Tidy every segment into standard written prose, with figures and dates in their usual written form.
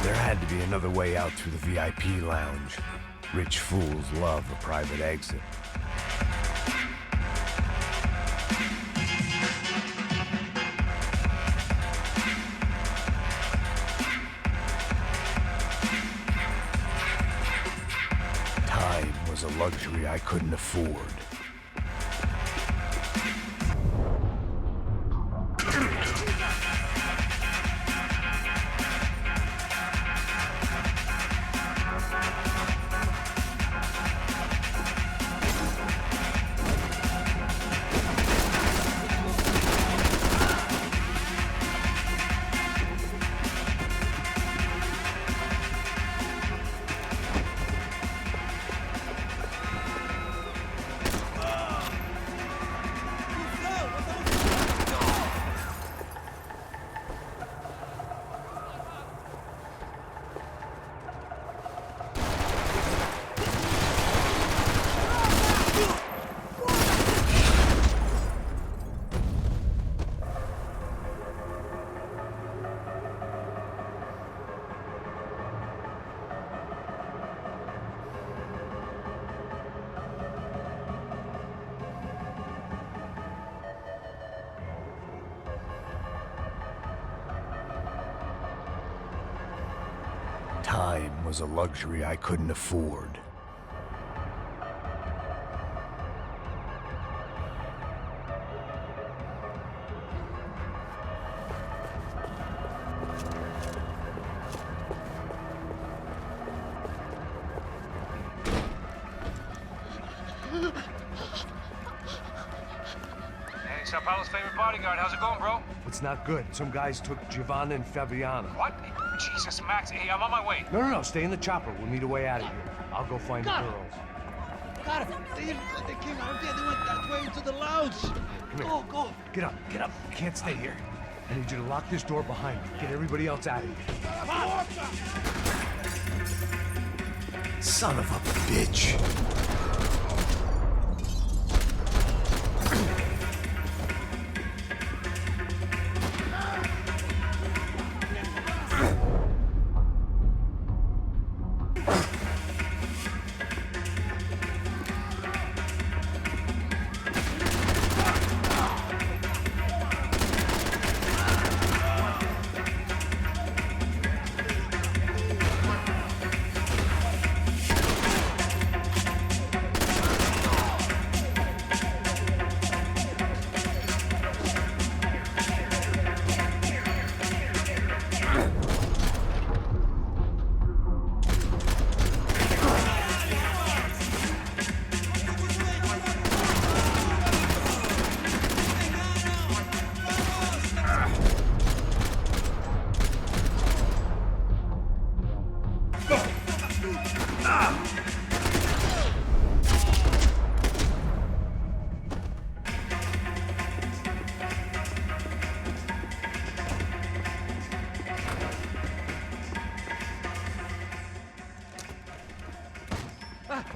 There had to be another way out through the VIP lounge. Rich fools love a private exit. Time was a luxury I couldn't afford. Time was a luxury I couldn't afford. Hey, Sao Paulo's favorite bodyguard. How's it going, bro? It's not good. Some guys took Giovanna and Fabiana. What? Jesus, Max. Hey, I'm on my way. No. Stay in the chopper. We'll need a way out of here. I'll go find the girls. Got him! They came out there. They went that way into the lounge. Come here. Go! Get up. You can't stay here. I need you to lock this door behind you. Get everybody else out of here. Son of a bitch.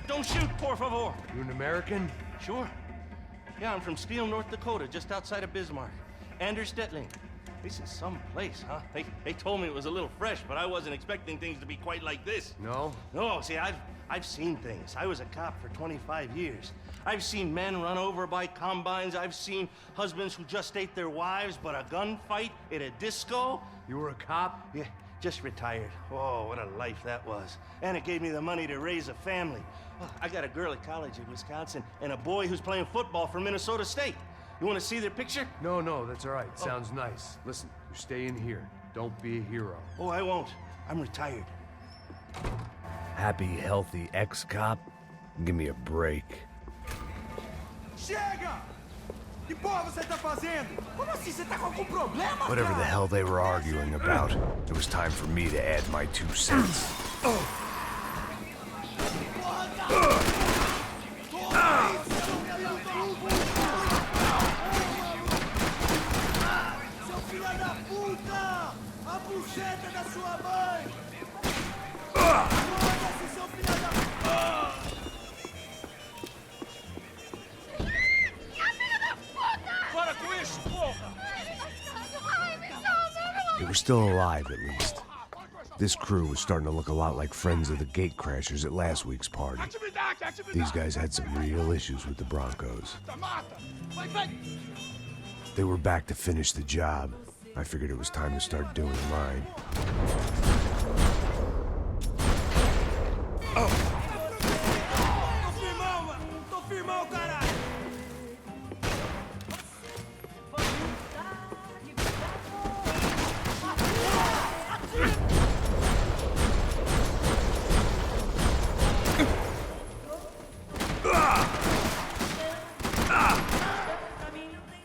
Don't shoot, por favor. You an American? Sure. Yeah, I'm from Steele, North Dakota, just outside of Bismarck. Anders Detling. This is some place, huh? They told me it was a little fresh, but I wasn't expecting things to be quite like this. No? No, see, I've seen things. I was a cop for 25 years. I've seen men run over by combines. I've seen husbands who just ate their wives, but a gunfight at a disco. You were a cop? Yeah, just retired. Oh, what a life that was. And it gave me the money to raise a family. Oh, I got a girl at college in Wisconsin and a boy who's playing football for Minnesota State. You want to see their picture? No, that's all right. Sounds nice. Listen, you stay in here. Don't be a hero. Oh, I won't. I'm retired. Happy, healthy ex-cop? Give me a break. Chega! Que porra você tá fazendo? Como assim? Você tá com algum problema, Whatever the hell they were arguing about, it was time for me to add my 2 cents. Seu filho da puta! A buceta da sua mãe! Foda-se, seu filho da... They were still alive, at least. This crew was starting to look a lot like friends of the gatecrashers at last week's party. These guys had some real issues with the Broncos. They were back to finish the job. I figured it was time to start doing mine. Tô firmão, caralho!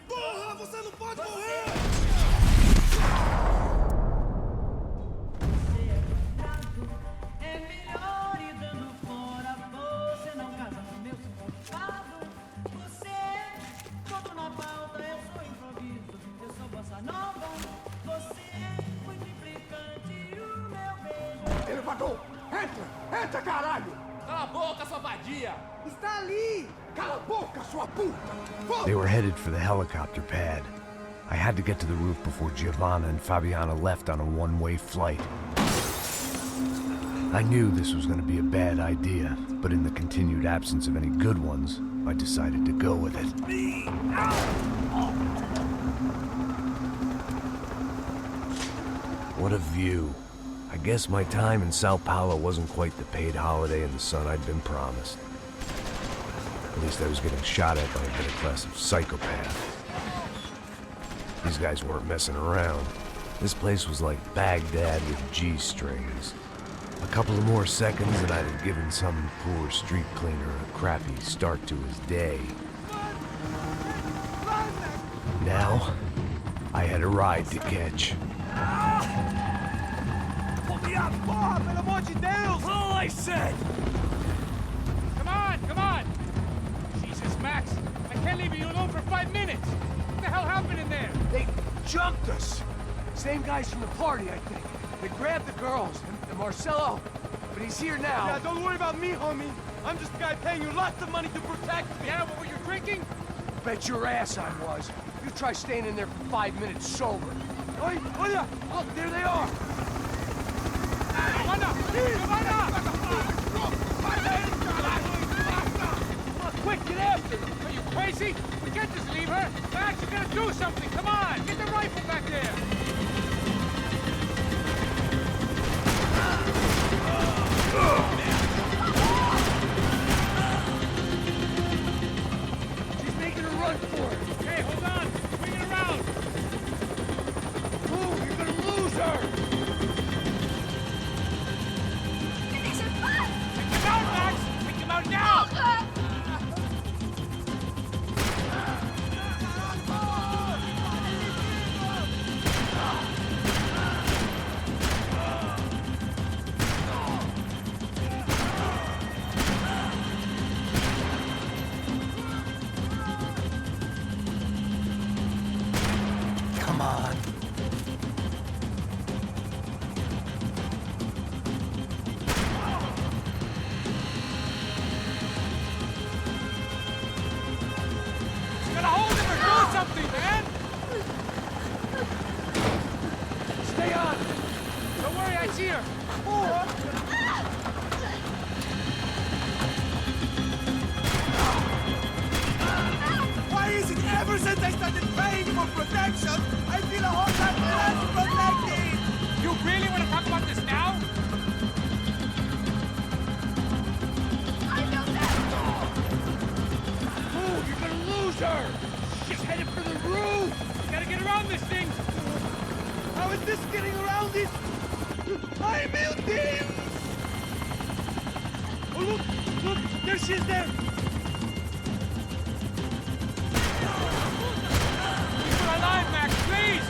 Porra, você não pode morrer! Elevador! Entra! Entra, caralho! Cala a boca, sua vadia! Está ali! Cala a boca, sua puta! They were headed for the helicopter pad. I had to get to the roof before Giovanna and Fabiana left on a one-way flight. I knew this was going to be a bad idea, but in the continued absence of any good ones, I decided to go with it. What a view. I guess my time in Sao Paulo wasn't quite the paid holiday in the sun I'd been promised. At least I was getting shot at by a middle-class psychopath. These guys weren't messing around. This place was like Baghdad with G-strings. A couple of more seconds and I'd have given some poor street cleaner a crappy start to his day. Now, I had a ride to catch. Porra, pelo amor de Deus! All I said! Come on! Jesus, Max, I can't leave you alone for 5 minutes. What the hell happened in there? They jumped us! Same guys from the party, I think. They grabbed the girls, and Marcelo, but he's here now. Yeah, don't worry about me, homie. I'm just a guy paying you lots of money to protect me. Yeah, what were you drinking? Bet your ass I was. You try staying in there for 5 minutes sober. Oi, olha! Look, there they are! Giovanna! Quick, get after them! Are you crazy? We can't just leave her. Max, you gotta do something. Come on, get the rifle back there. She's making a run for it! Okay, hold on. Swing it around. Move, you're gonna lose her! Take him out, Max. Take him out now. Come on. You gotta hold him or do something, man. Stay on! Don't worry, I see her. Why is it ever since I started paying for protection, I feel a whole lot less protected? You really want to talk about this now? Move, you're gonna lose her! She's headed for the roof! You gotta get around this thing. How is this getting around this? Ai, meu Deus! Oh, look! There she is there! Keep her alive, Max, please.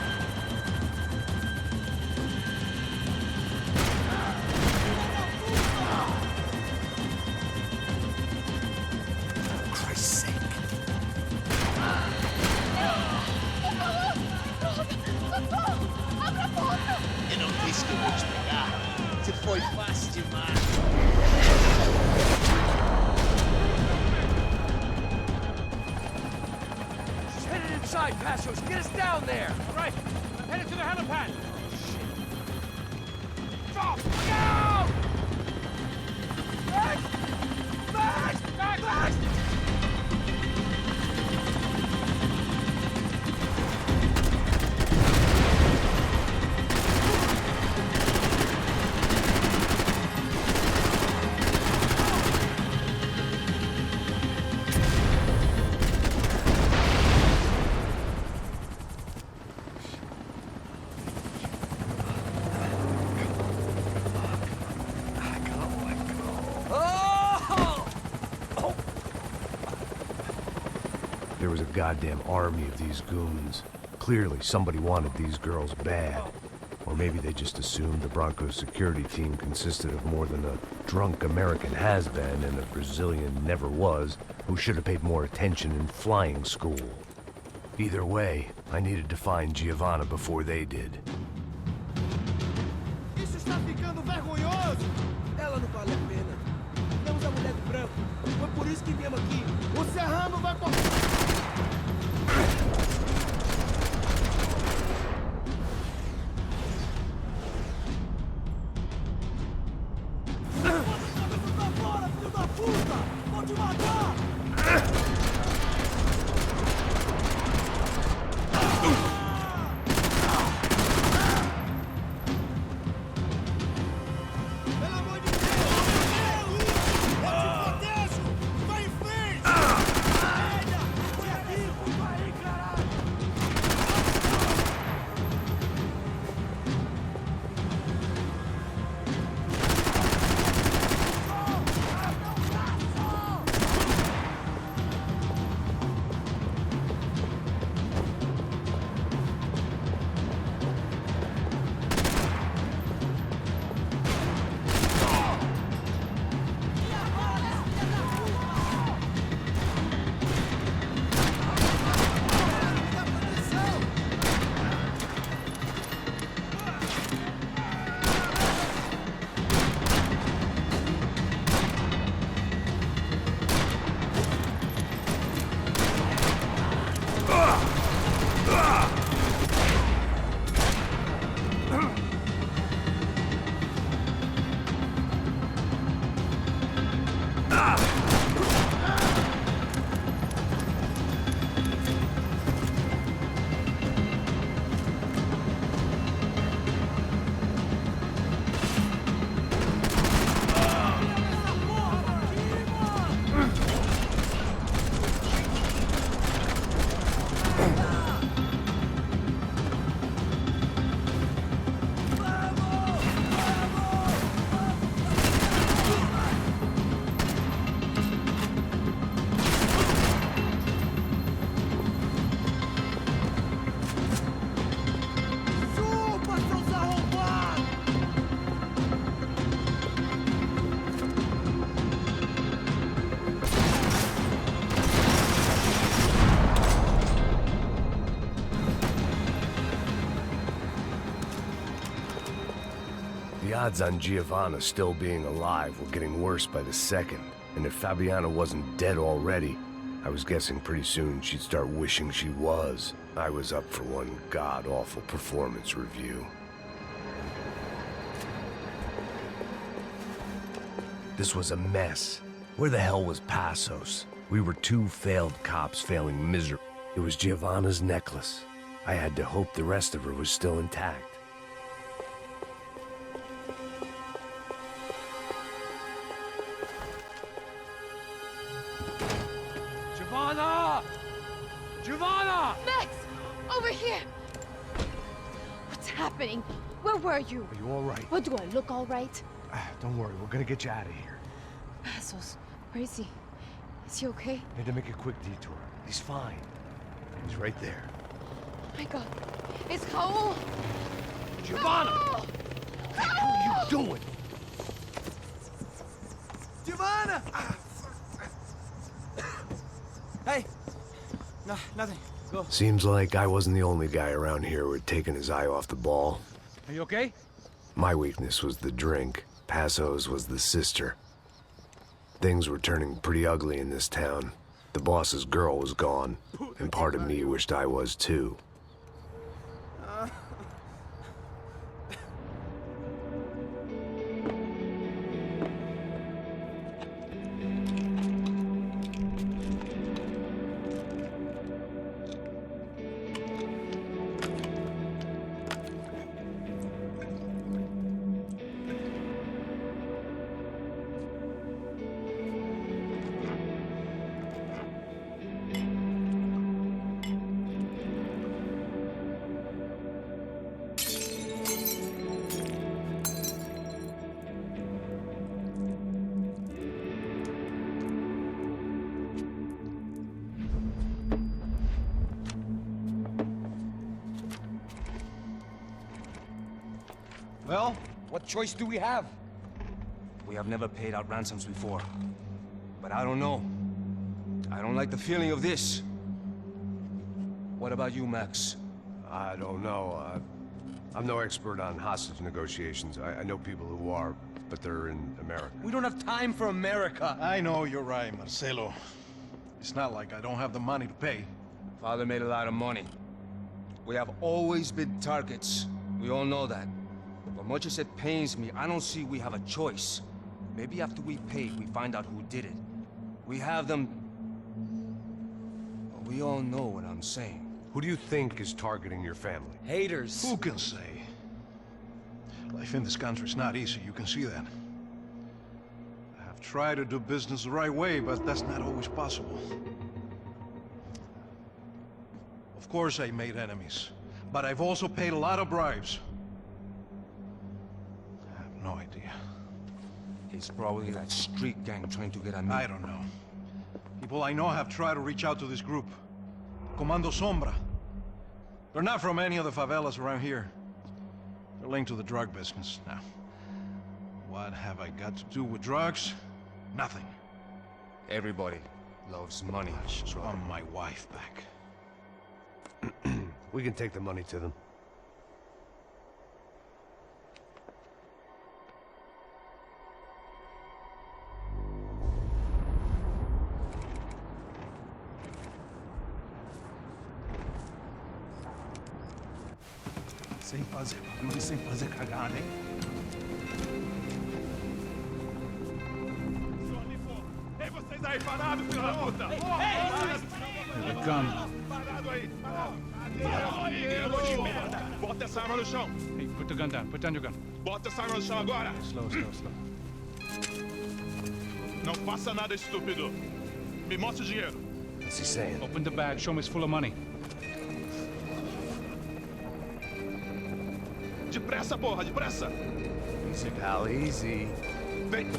Christ's sake. Eu não disse que eu vou te pegar. Você foi fácil demais. She's headed inside, Passos! Get us down there! All right, I'm headed to the helipad. off! Look out! Max! Max! Max! Max! There was a goddamn army of these goons. Clearly, somebody wanted these girls bad. Or maybe they just assumed the Broncos security team consisted of more than a drunk American has-been and a Brazilian never-was who should have paid more attention in flying school. Either way, I needed to find Giovanna before they did. Isso está ficando vergonhoso! Ela não vale a pena. Temos a mulher de branco. Foi por isso que viemos aqui. O Serrano vai correr. Filho da puta! Vou te matar! Pelo amor de Deus! Eu te protejo! Vai em frente! Merda! Vai aqui! Vai aí, caralho! The odds on Giovanna still being alive were getting worse by the second, and if Fabiana wasn't dead already, I was guessing pretty soon she'd start wishing she was. I was up for one god-awful performance review. This was a mess. Where the hell was Passos? We were two failed cops failing miserably. It was Giovanna's necklace. I had to hope the rest of her was still intact. Giovanna! Giovanna! Max! Over here! What's happening? Where were you? Are you all right? What, do I look all right? Don't worry, we're gonna get you out of here. Passos, where is he? Is he okay? Need to make a quick detour. He's fine. He's right there. Oh my god. It's Raul! Giovanna! Raul! What the hell are you doing? Giovanna! Hey! No, nothing. Go. Seems like I wasn't the only guy around here who had taken his eye off the ball. Are you okay? My weakness was the drink. Passos was the sister. Things were turning pretty ugly in this town. The boss's girl was gone, and part of me wished I was too. Well, what choice do we have? We have never paid out ransoms before. But I don't know. I don't like the feeling of this. What about you, Max? I don't know. I'm no expert on hostage negotiations. I know people who are, but they're in America. We don't have time for America. I know you're right, Marcelo. It's not like I don't have the money to pay. Father made a lot of money. We have always been targets. We all know that. But much as it pains me, I don't see we have a choice. Maybe after we pay, we find out who did it. We have them... We all know what I'm saying. Who do you think is targeting your family? Haters. Who can say? Life in this country is not easy, you can see that. I have tried to do business the right way, but that's not always possible. Of course I made enemies, but I've also paid a lot of bribes. I have no idea. It's probably that street gang trying to get at me. I don't know. People I know have tried to reach out to this group. Comando Sombra. They're not from any of the favelas around here. They're linked to the drug business. Now, what have I got to do with drugs? Nothing. Everybody loves money. I just want my wife back. We can take the money to them. Sem fazer cagada, hein? Ei, vocês aí parados, filho da puta! Parado aí! Parado de merda! Bota essa arma no chão! Hey, put the gun down. Put down your gun. Bota essa arma no chão agora! Slow. Não faça nada, estúpido! Me mostre o dinheiro! What's he saying? Open the bag. Show me it's full of money. Depressa, porra, depressa! Easy, pal, easy. Vem!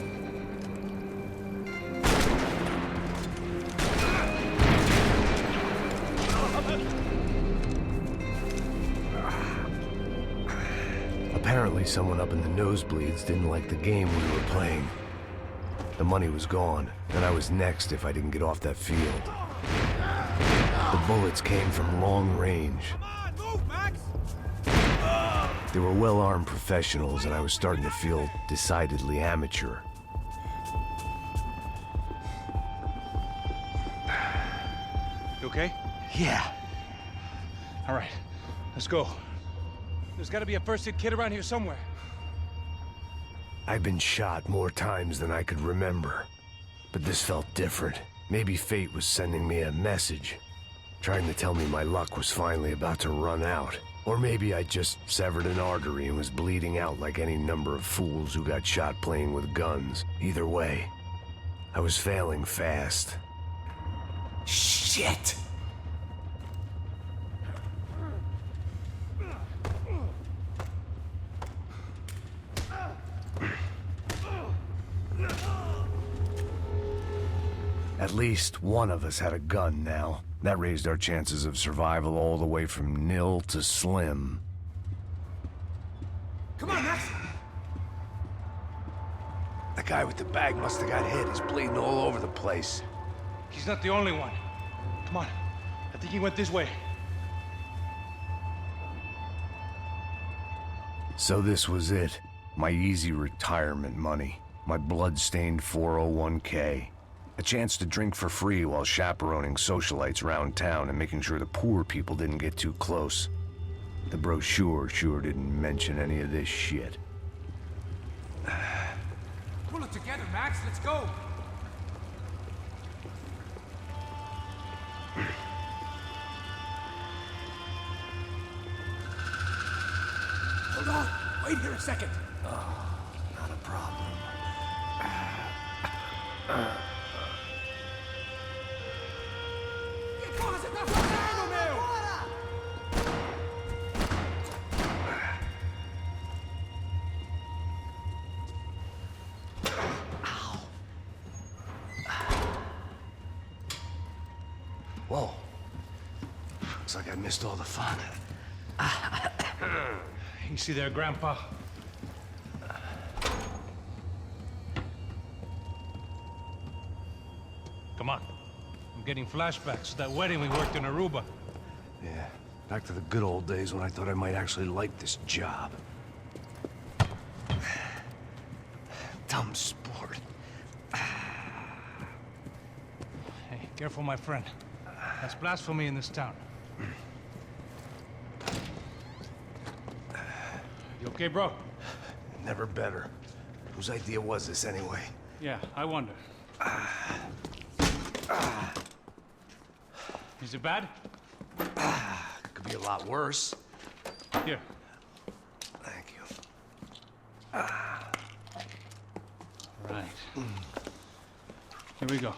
Apparently someone up in the nosebleeds didn't like the game we were playing. The money was gone, and I was next if I didn't get off that field. The bullets came from long range. They were well-armed professionals, and I was starting to feel decidedly amateur. You okay? Yeah. All right. Let's go. There's got to be a first-aid kit around here somewhere. I'd been shot more times than I could remember. But this felt different. Maybe fate was sending me a message, trying to tell me my luck was finally about to run out. Or maybe I just severed an artery and was bleeding out like any number of fools who got shot playing with guns. Either way, I was failing fast. Shit! At least one of us had a gun now. That raised our chances of survival all the way from nil to slim. Come on, Max! The guy with the bag must have got hit. He's bleeding all over the place. He's not the only one. Come on. I think he went this way. So this was it. My easy retirement money. My blood-stained 401k. A chance to drink for free while chaperoning socialites around town and making sure the poor people didn't get too close. The brochure sure didn't mention any of this shit. Pull it together, Max. Let's go. Hold on. Wait here a second. Not a problem. Porra, você tá fazendo, meu? Whoa. Looks like I missed all the fun. You see there, Grandpa? getting flashbacks to that wedding we worked in Aruba. Yeah, back to the good old days when I thought I might actually like this job. Dumb sport. Hey, careful, my friend. That's blasphemy in this town. You okay, bro? Never better. Whose idea was this anyway? Yeah, I wonder. Is it bad? Could be a lot worse. Here. Thank you. Right. Here we go.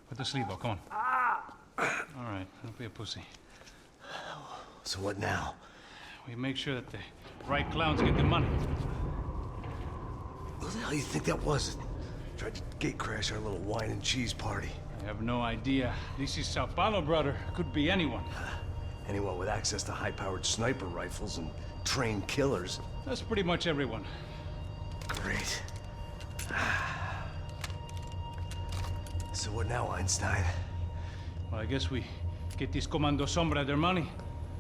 Put the sleeve on, come on. All right, don't be a pussy. So what now? We make sure that the right clowns get the money. Who the hell do you think that was? Tried to gate crash our little wine and cheese party. I have no idea. This is Sao Paulo, brother. Could be anyone. Anyone with access to high-powered sniper rifles and trained killers. That's pretty much everyone. Great. So what now, Einstein? Well, I guess we get these Comando Sombra their money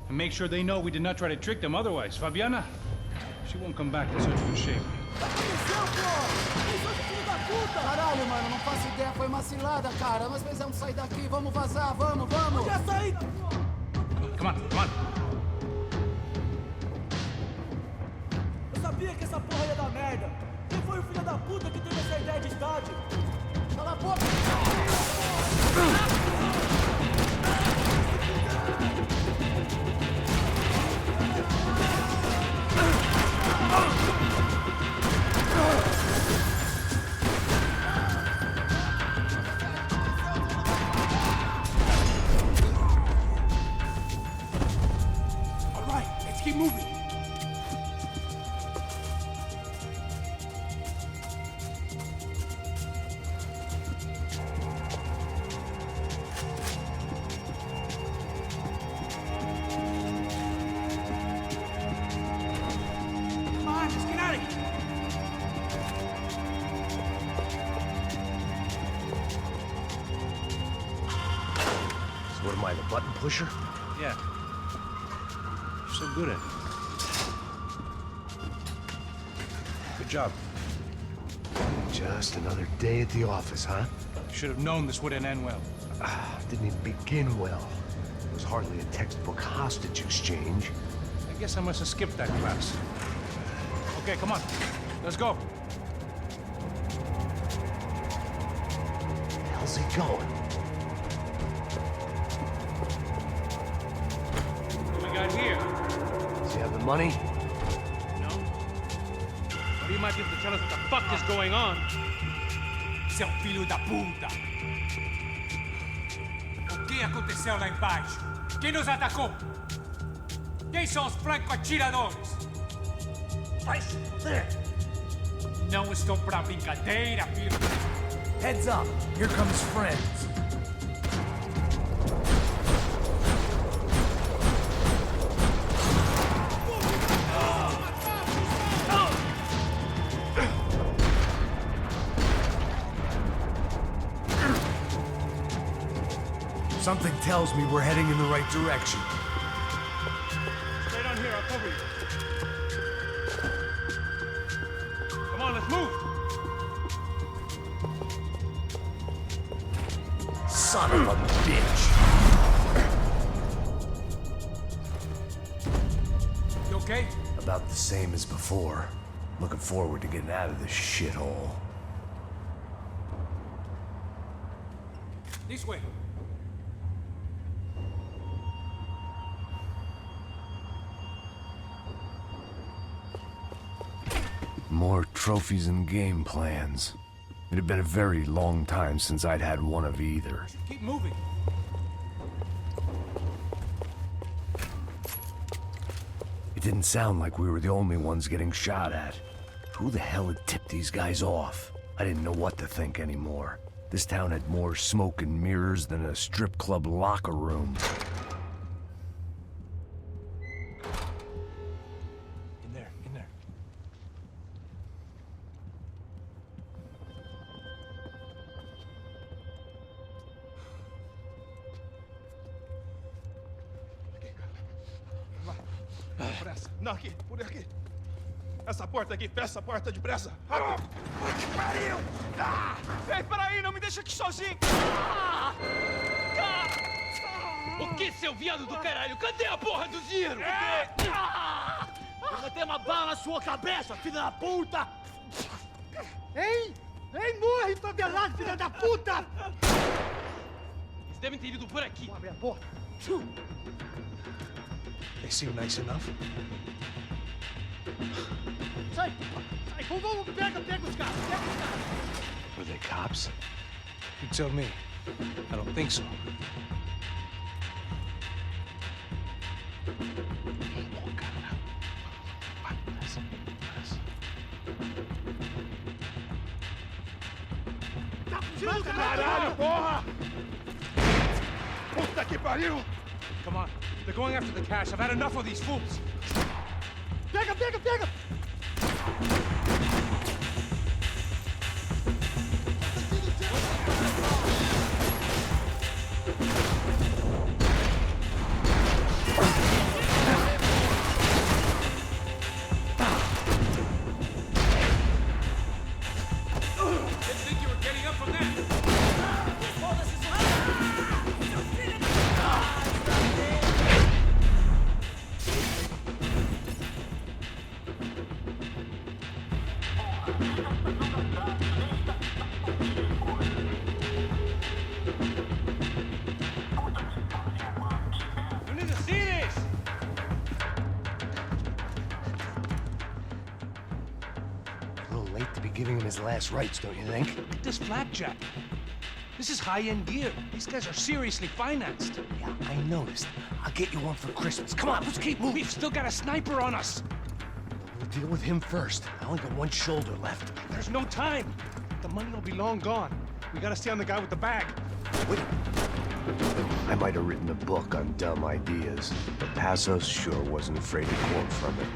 and make sure they know we did not try to trick them otherwise. Fabiana, she won't come back in such good shape. Caralho, mano, não faço ideia, foi uma cilada, cara. Nós precisamos sair daqui, vamos vazar, vamos, vamos! Já saí! Come on, come on. Eu sabia que essa porra ia dar merda. Quem foi o filho da puta que teve essa ideia de estádio? Cala a boca! All right, let's keep moving. Come on, let's get out of here. So what am I, the button pusher? Yeah. You're so good at it. Good job. Just another day at the office, huh? You should have known this wouldn't end well. Didn't even begin well. It was hardly a textbook hostage exchange. I guess I must have skipped that class. Okay, come on. Let's go. Where the hell's he going? What do we got here? Does he have the money? No. But he might be able to tell us what the fuck is going on. Seu filho da puta! O que aconteceu lá embaixo? Quem nos atacou? Quem são os franco-atiradores? Right there. Não estou pra brincadeira, filho. Heads up. Here comes friends. Something tells me we're heading in the right direction. Stay down here, I'll cover you. Come on, let's move! Son of a bitch! You okay? About the same as before. Looking forward to getting out of this shithole. This way. More trophies and game plans. It had been a very long time since I'd had one of either. Keep moving. It didn't sound like we were the only ones getting shot at. Who the hell had tipped these guys off? I didn't know what to think anymore. This town had more smoke and mirrors than a strip club locker room. In there, in there. pressa. Não, aqui, por aqui. Essa porta aqui, fecha essa porta depressa. Que pariu! Ei, peraí, não me deixa aqui sozinho! O que, seu viado do caralho? Cadê a porra do tiro? Vou meter uma bala na sua cabeça, filha da puta! Ei! Ei, morre, favelado, filha da puta! Eles devem ter ido por aqui. Vou abrir a porta. They seem nice enough. Sai! Sai! Vamos, pega os caras! Pega os caras! Were they cops? You tell me. I don't think so. Caralho, porra! Puta que pariu! Come on. They're going after the cash. I've had enough of these fools. Pega, pega, pega! Didn't think you were getting up from that. You need to see this. A little late to be giving him his last rites, don't you think? Look at this flapjack. This is high-end gear. These guys are seriously financed. Yeah, I noticed. I'll get you one for Christmas. Come on, let's keep moving. We've still got a sniper on us. We'll deal with him first. I only got one shoulder left. There's no time. The money will be long gone. We gotta stay on the guy with the bag. Wait. I might have written a book on dumb ideas, but Passos sure wasn't afraid to quote from it.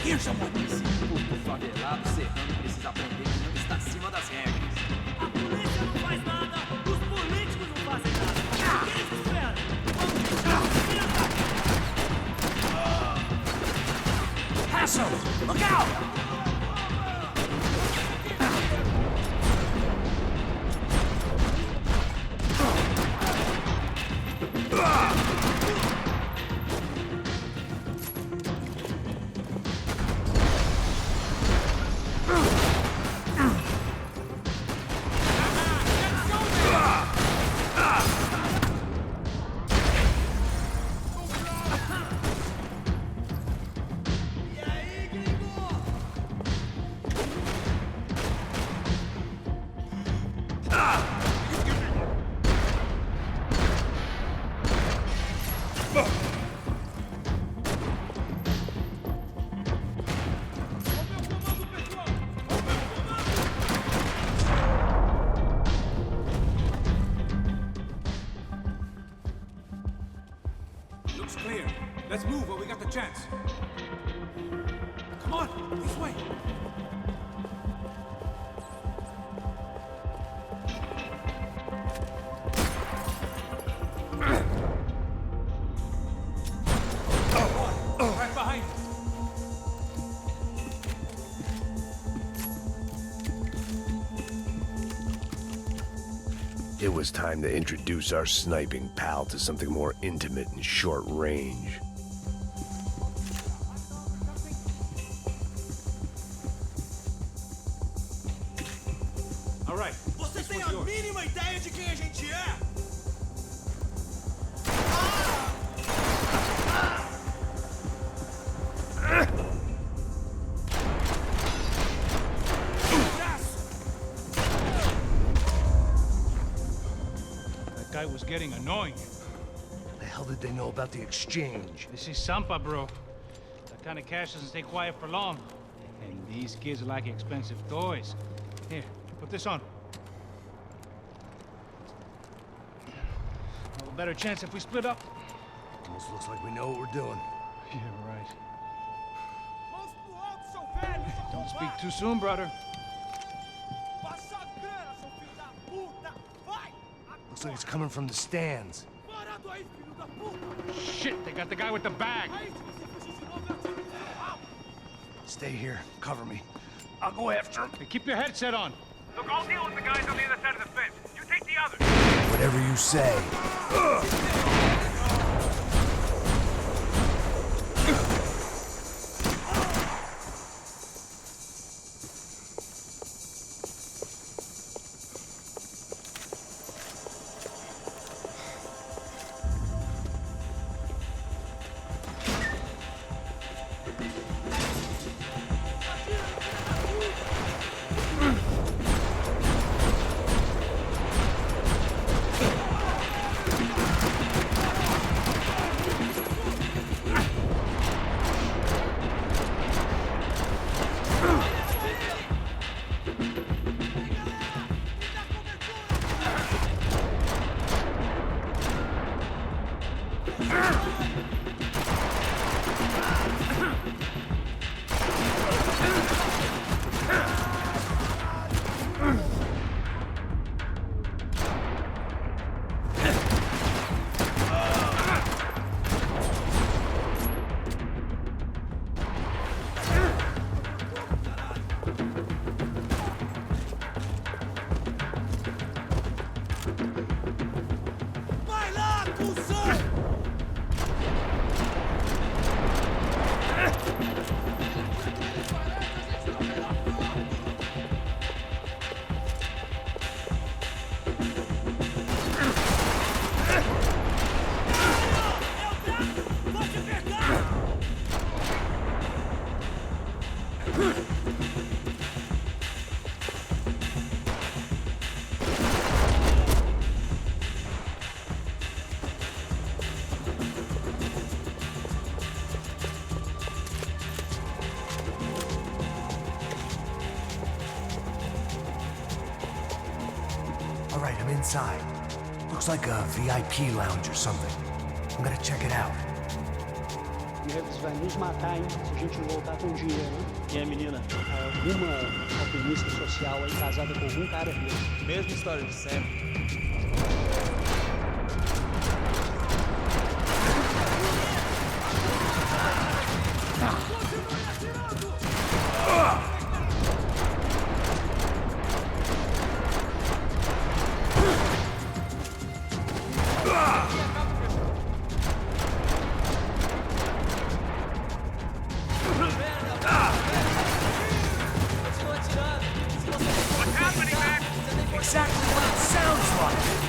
Here's someone! Esse puto favelado serrano precisa aprender que não está acima das regras. A polícia não faz nada, os políticos não fazem nada. O que eles esperam? Vamos Passos! Look out! Looks clear. Let's move while we got the chance. Come on, this way. Right behind us. It was time to introduce our sniping pal to something more intimate and short range. All right. Você tem a mínima ideia de quem a gente é? That guy was getting annoying. The hell did they know about the exchange? This is Sampa, bro. That kind of cash doesn't stay quiet for long. And these kids like expensive toys. Here, put this on. Well, a better chance if we split up. Almost looks like we know what we're doing. Yeah, right. Mãos pro alto, seu velho! Don't speak too soon, brother. Looks like it's coming from the stands. Shit, they got the guy with the bag. Stay here. Cover me. I'll go after him. Hey, keep your headset on. Look, I'll deal with the guys on the other side of the fence. You take the others. Whatever you say. All right, I'm inside. Looks like a VIP lounge or something. I'm gonna check it out. Eles vai nos matar, hein, se a gente não voltar com dinheiro, hein? E a menina? Alguma alpinista social aí casada com algum cara aqui. Mesma história de sempre. Exactly what it sounds like!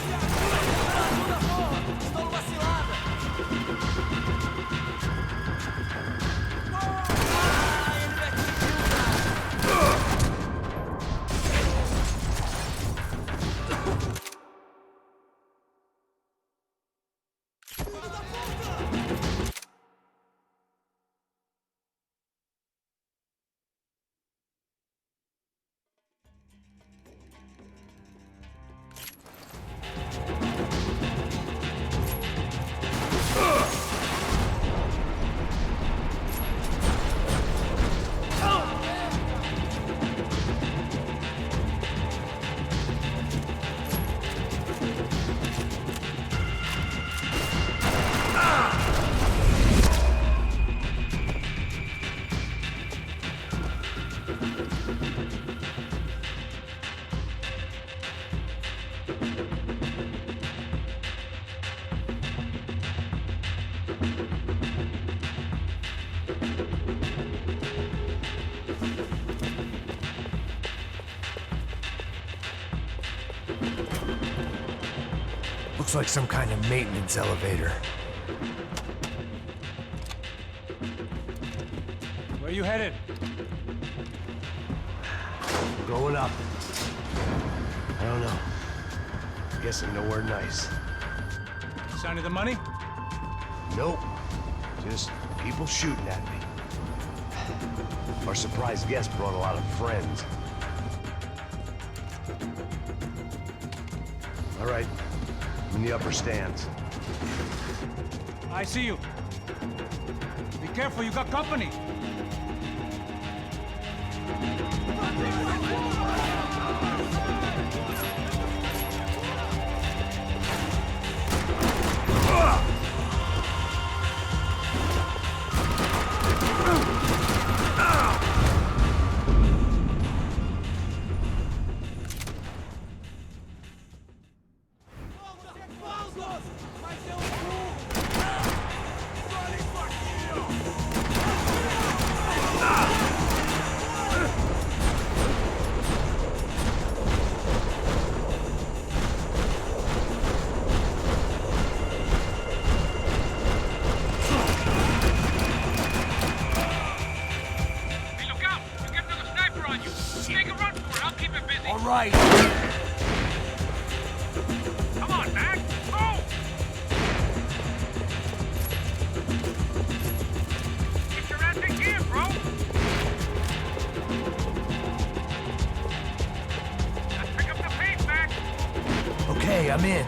Looks like some kind of maintenance elevator. Where you headed? Going up. I don't know. Guessing nowhere nice. Sign of the money? Nope. Just people shooting at me. Our surprise guest brought a lot of friends. All right. I'm in the upper stands. I see you. Be careful, you got company. on you. Make a run for it. I'll keep it busy. All right. Come on, Mac. Move! Get your ass in gear, bro. Let's pick up the pace, Mac. Okay, I'm in.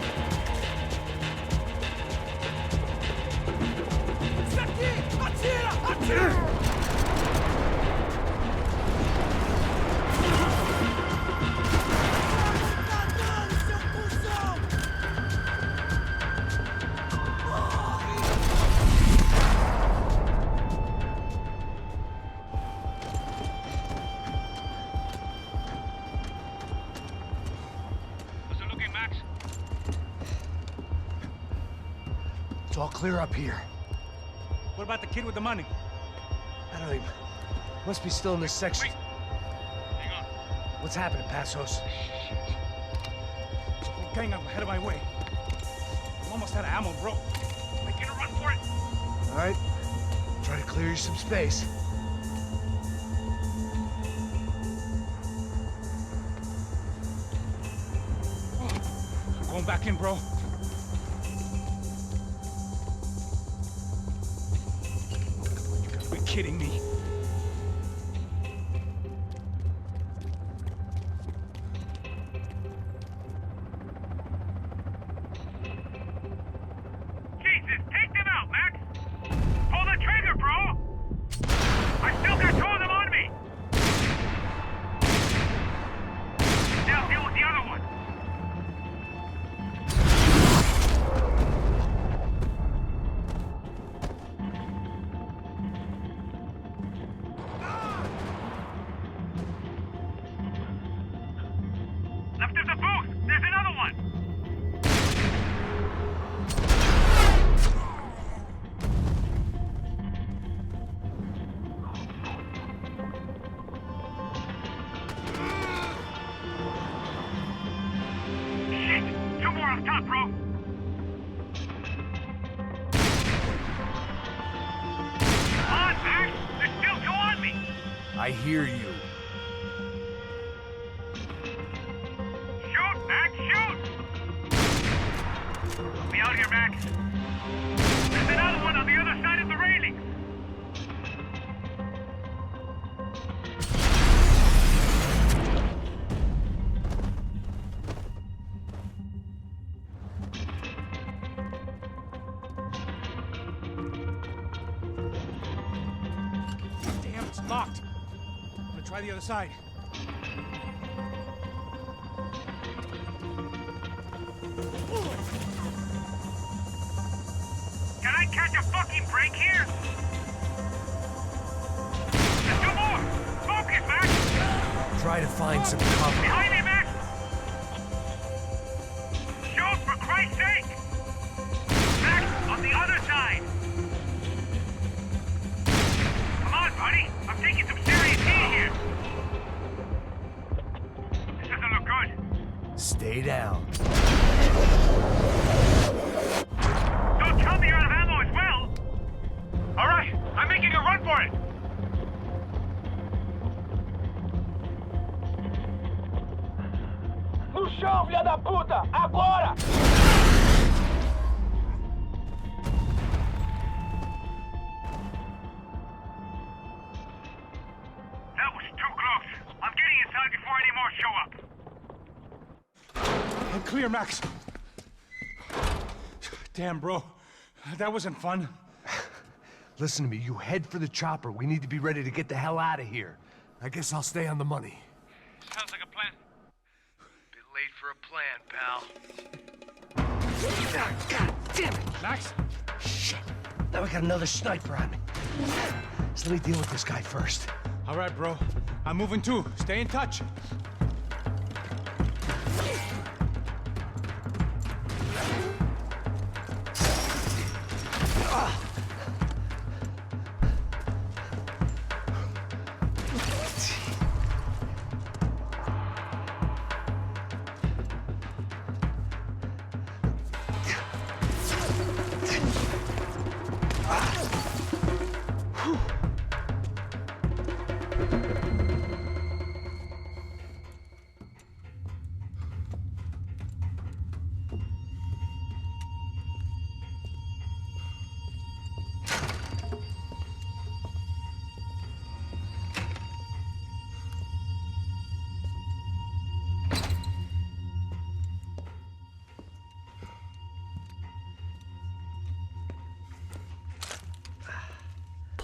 How's it looking, Max? It's all clear up here. What about the kid with the money? I don't even... Must be still in this section. Wait. Hang on. What's happening, Passos? Gang up ahead of my way. I'm almost out of ammo, bro. Making a run for it. All right. Try to clear you some space. I'm going back in, bro. You gotta be kidding me. Jesus, take them out, Max! Pull the trigger, bro! I still got two of them on me! Now deal with the other one! Left of the booth! There's another one! Shit! Two more up top, bro! Come on, Max! There's still two on me! I hear you. Shoot, Max, shoot! Be out here, Max. There's another one on the other side of the railing. Damn, it's locked. I'm gonna try the other side. Can I catch a fucking break here? There's two more! Focus, Max! Try to find some cover. Behind me, Max! Shoot, for Christ's sake! Max, on the other side! Come on, buddy! I'm taking some serious heat here! This doesn't look good. Stay down. Don't tell me you're out of ammo as well! Alright, I'm making a run for it! No chão, filha da puta! Agora! That was too close. I'm getting inside before any more show up. I'm clear, Max. Damn, bro. That wasn't fun. Listen to me. You head for the chopper. We need to be ready to get the hell out of here. I guess I'll stay on the money. Sounds like a plan. Bit late for a plan, pal. God damn it! Max? Shit. Now we got another sniper on me. So let me deal with this guy first. All right, bro. I'm moving too. Stay in touch.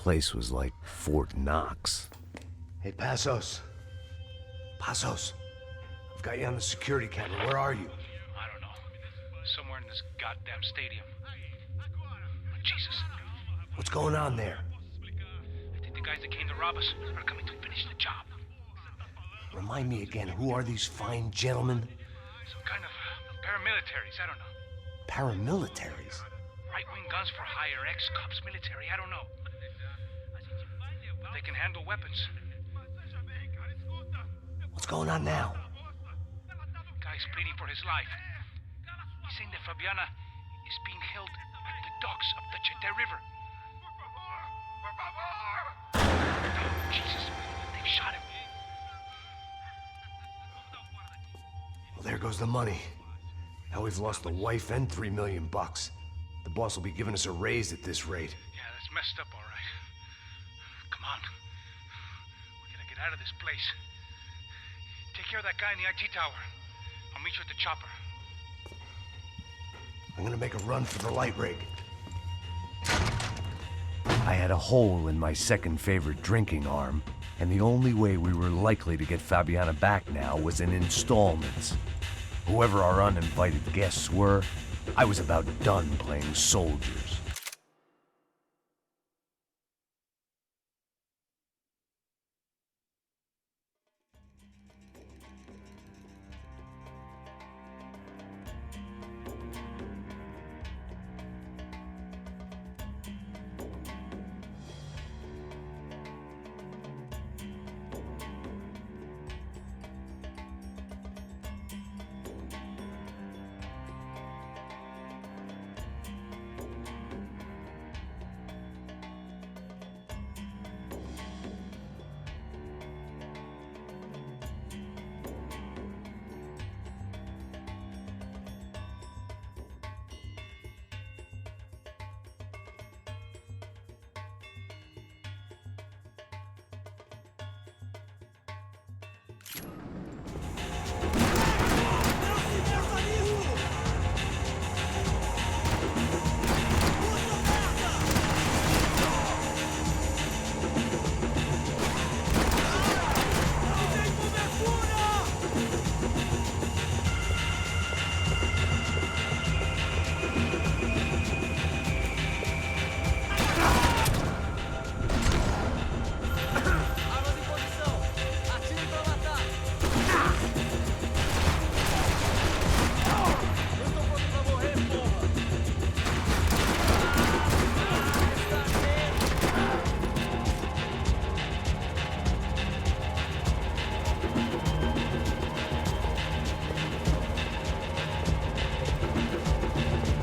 place was like Fort Knox. Hey, Passos. Passos. I've got you on the security camera. Where are you? I don't know. Somewhere in this goddamn stadium. Jesus. What's going on there? I think the guys that came to rob us are coming to finish the job. Remind me again, who are these fine gentlemen? Some kind of paramilitaries, I don't know. Paramilitaries? Right-wing guns for hire, ex-cops, military, I don't know. But they can handle weapons. What's going on now? Guy's pleading for his life. He's saying that Fabiana is being held at the docks of the Chete River. Oh, Jesus, they've shot him. Well, there goes the money. Now we've lost the wife and $3 million. The boss will be giving us a raise at this rate. Yeah, that's messed up, all right. Come on. We gotta get out of this place. Take care of that guy in the IT tower. I'll meet you at the chopper. I'm gonna make a run for the light rig. I had a hole in my second favorite drinking arm, and the only way we were likely to get Fabiana back now was in installments. Whoever our uninvited guests were, I was about done playing soldiers.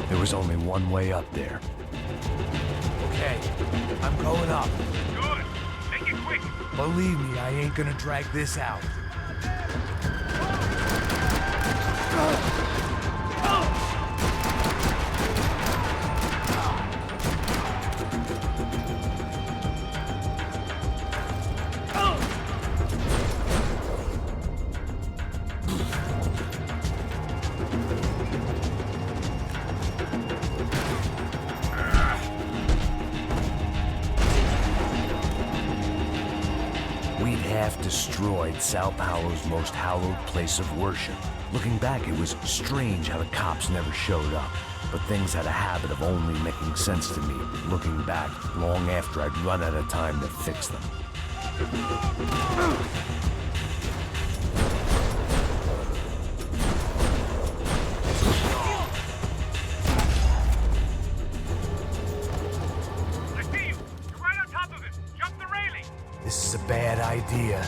There was only one way up there. Okay, I'm going up. Good. Make it quick. Believe me, I ain't gonna drag this out. We'd half destroyed Sao Paulo's most hallowed place of worship. Looking back, it was strange how the cops never showed up. But things had a habit of only making sense to me, looking back, long after I'd run out of time to fix them. I see you. You're right on top of him. Jump the railing. This is a bad idea.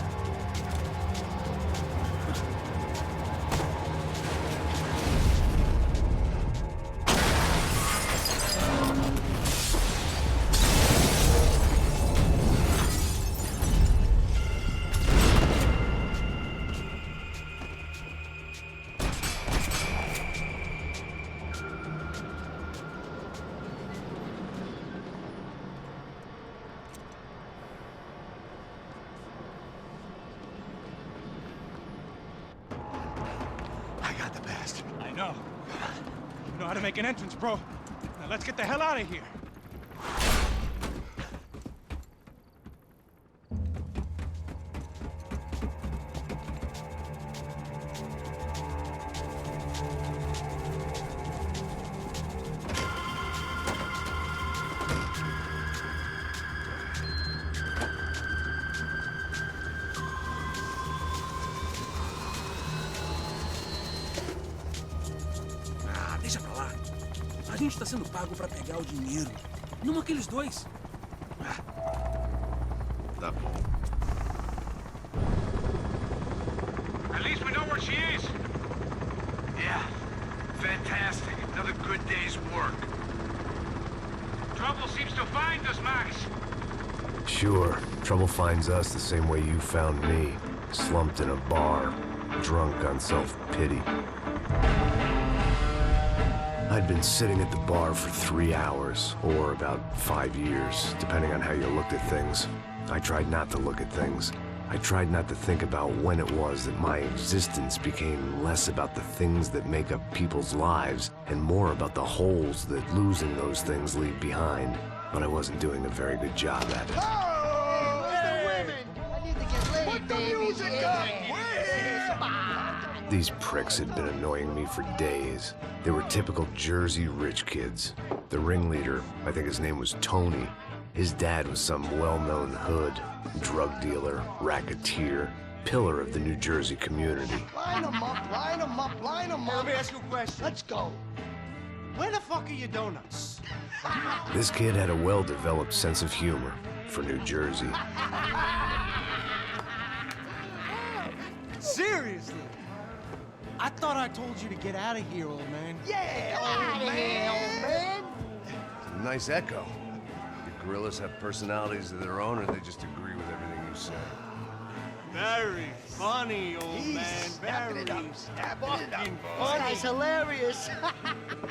I know. You know how to make an entrance, bro. Now let's get the hell out of here. A gente tá sendo pago pra pegar o dinheiro. Não aqueles dois. Tá bom. At least we know where she is. Yeah. Fantastic. Another good day's work. Trouble seems to find us, Max. Sure, trouble finds us the same way you found me. Slumped in a bar, drunk on self-pity. I'd been sitting at the bar for 3 hours, or about 5 years, depending on how you looked at things. I tried not to look at things. I tried not to think about when it was that my existence became less about the things that make up people's lives and more about the holes that losing those things leave behind. But I wasn't doing a very good job at it. Oh, the women! I need to get laid, put the music up! These pricks had been annoying me for days. They were typical Jersey rich kids. The ringleader, I think his name was Tony. His dad was some well-known hood, drug dealer, racketeer, pillar of the New Jersey community. Line 'em up, line 'em up, line 'em up. Let me ask you a question. Let's go. Where the fuck are your donuts? This kid had a well-developed sense of humor for New Jersey. Seriously? I thought I told you to get out of here, old man. Yeah, old man. Nice echo. The gorillas have personalities of their own, or they just agree with everything you say? Very funny, old man. Very fucking funny. That's hilarious.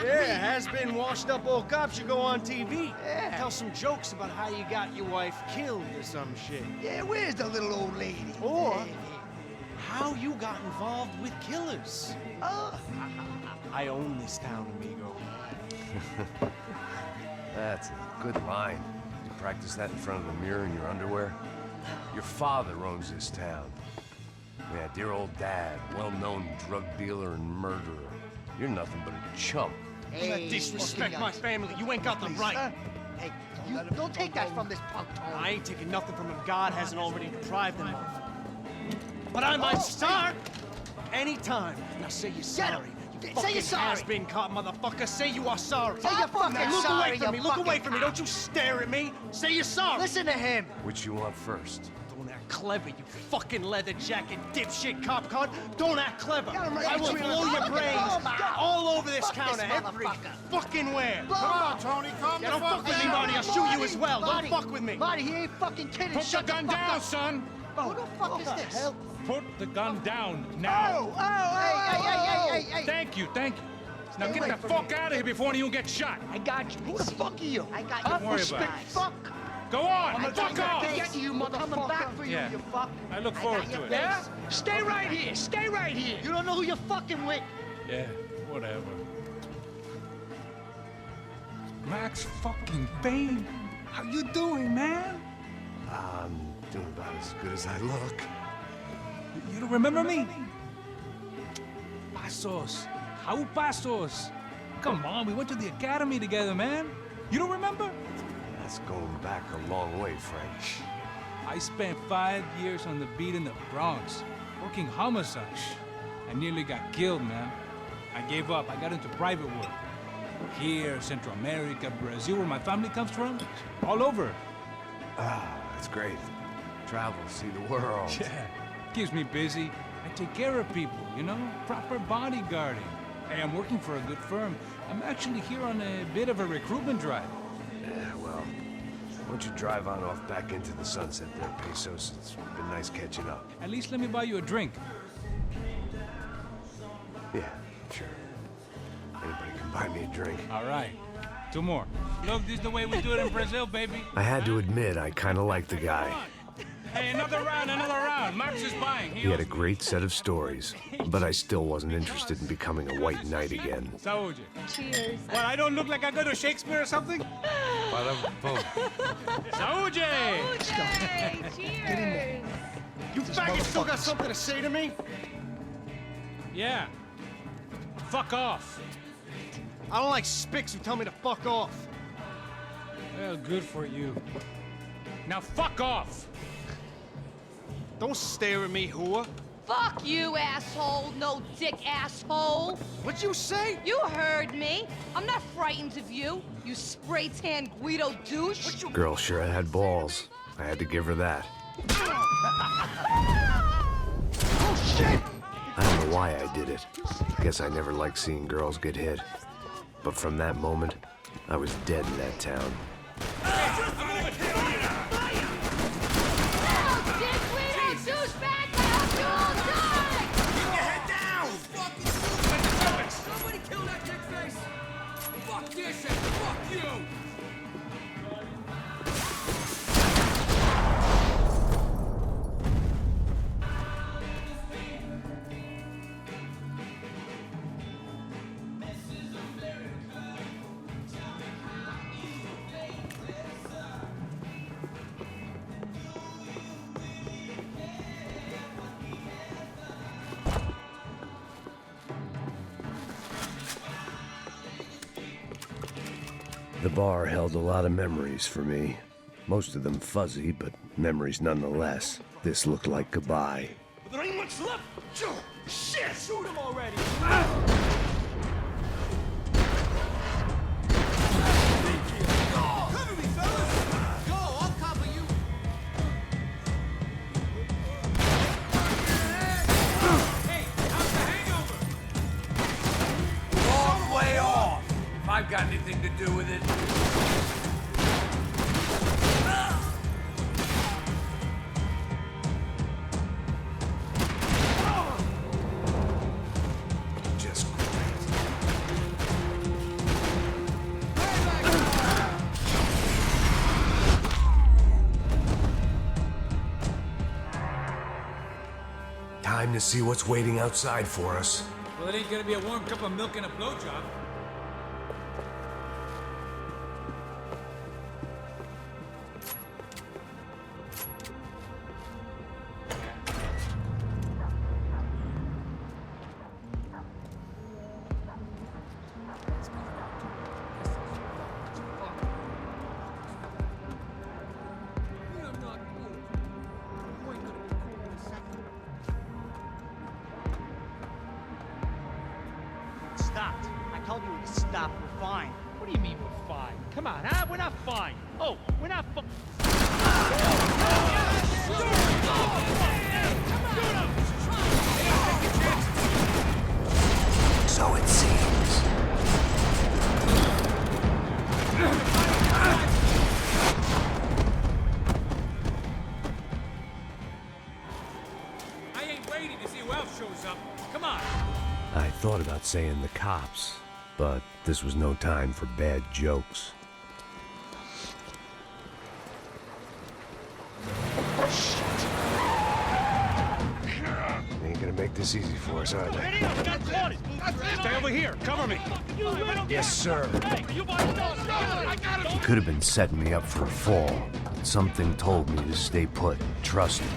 Yeah, has-been washed-up old cops should go on TV. Yeah. Tell some jokes about how you got your wife killed or some shit. Yeah, where's the little old lady? Or how you got involved with killers. I own this town, amigo. That's a good line. You practice that in front of the mirror in your underwear? Your father owns this town. Yeah, dear old dad, well-known drug dealer and murderer. You're nothing but a chump. Hey, disrespect my family. You ain't got the right. Hey, you don't take that from this punk, Tony. I ain't taking nothing from him God hasn't already deprived him of. But I might start anytime. Now say you're sorry. Say you're sorry. Has-been caught, motherfucker. Say you are sorry. Say you're fucking Look sorry, away from me. you Look away fucking from me. Don't you stare at me. Say you're sorry. Listen to him. Which you want first? Don't act clever, you fucking leather jacket dipshit cop cunt. Don't act clever. Right I will between blow us. your brains all over this Fuck counter, this every motherfucker. fucking where. Come on, Tony, calm down. Don't fuck with me, Marty. I'll shoot you as well. Don't fuck with me. Marty, he ain't fucking kidding. Put the Shut gun fuck down, up. son! Who the fuck is this? Hell? Put the gun down now! Hey. Thank you, thank you. Now Stay get away the from fuck me. out of here before any of you get shot. I got you. Who the fuck are you? I got Don't worry about it. Fuck. Go on, I'm fuck off! get you, motherfucker. Coming back for you, Yeah. you fuck. I look forward to it. Yeah? Stay right here. Stay right here. You don't know who you're fucking with. Yeah, whatever. Max fucking Payne, how you doing, man? I'm doing about as good as I look. You don't remember me? Pasos. How Pasos? Come on, we went to the academy together, man. You don't remember? That's going back a long way, Frank. I spent 5 years on the beat in the Bronx, working homicide. I nearly got killed, man. I gave up. I got into private work. Here, Central America, Brazil, where my family comes from. All over. Ah, that's great. Travel, see the world. Yeah, keeps me busy. I take care of people, you know? Proper bodyguarding. Hey, I'm working for a good firm. I'm actually here on a bit of a recruitment drive. Yeah, well, why don't you drive on off back into the sunset there, Pesos? It's been nice catching up. At least let me buy you a drink. Yeah, sure. Anybody can buy me a drink. All right. 2 more. Look, this is the way we do it in Brazil, baby. I had to admit, I kind of liked the guy. Hey, another round, another round. Max is buying. He had a great set of stories, but I still wasn't interested in becoming a white knight again. Saúde. Cheers. What, I don't look like I go to Shakespeare or something? Saúde! Cheers. You faggots still got something to say to me? Yeah. Fuck off. I don't like spicks who tell me to fuck off. Well, good for you. Now fuck off. Don't stare at me, whore. Fuck you, asshole! No dick, asshole! What'd you say? You heard me! I'm not frightened of you, you spray-tan Guido douche! Girl sure had balls. I had to give her that. Oh, shit! I don't know why I did it. Guess I never liked seeing girls get hit. But from that moment, I was dead in that town. The bar held a lot of memories for me. Most of them fuzzy, but memories nonetheless. This looked like goodbye. There ain't much left. Shit! Shoot him already! Cover me, fellas! Go, I'll cover you! Hey, how's the hangover? Long way off, if I've got anything to do with it. Just time to see what's waiting outside for us. Well, it ain't gonna be a warm cup of milk and a blowjob. Stopped. I told you to stop. We're fine. What do you mean we're fine? Come on, huh? We're not fine. Oh, we're not fine. So it seems. I ain't waiting to see who else shows up. Come on! I thought about saying the cops, but this was no time for bad jokes. They ain't gonna make this easy for us, are they? Stay over here. Cover me. Yes, sir. He could have been setting me up for a fall. Something told me to stay put. Trust me.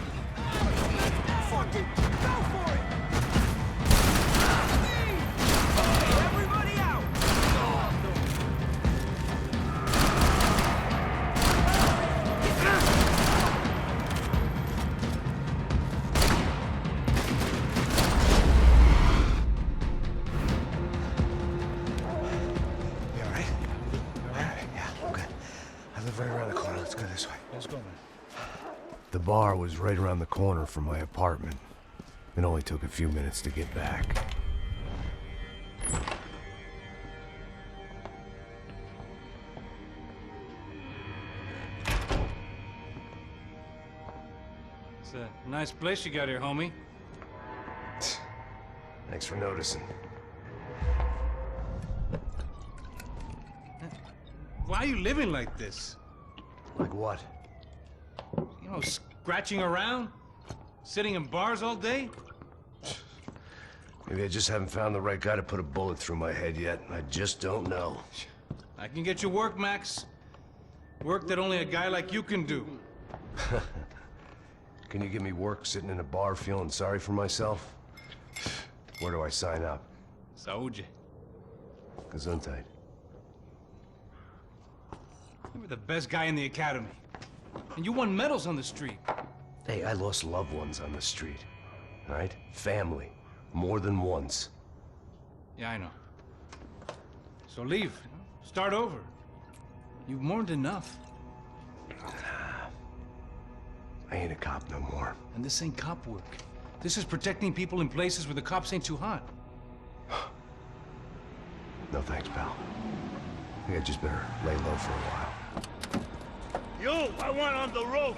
Right around the corner. Let's go this way. Let's go, man. The bar was right around the corner from my apartment. It only took a few minutes to get back. It's a nice place you got here, homie. Thanks for noticing. Why are you living like this? Like what? You know, scratching around? Sitting in bars all day? Maybe I just haven't found the right guy to put a bullet through my head yet. I just don't know. I can get you work, Max. Work that only a guy like you can do. Can you give me work sitting in a bar feeling sorry for myself? Where do I sign up? Saúde. Gesundheit. You were the best guy in the academy. And you won medals on the street. Hey, I lost loved ones on the street. right? Family. More than once. Yeah, I know. So leave. Start over. You've mourned enough. I ain't a cop no more. And this ain't cop work. This is protecting people in places where the cops ain't too hot. No thanks, pal. I think I just better lay low for a while. You, I want on the roof.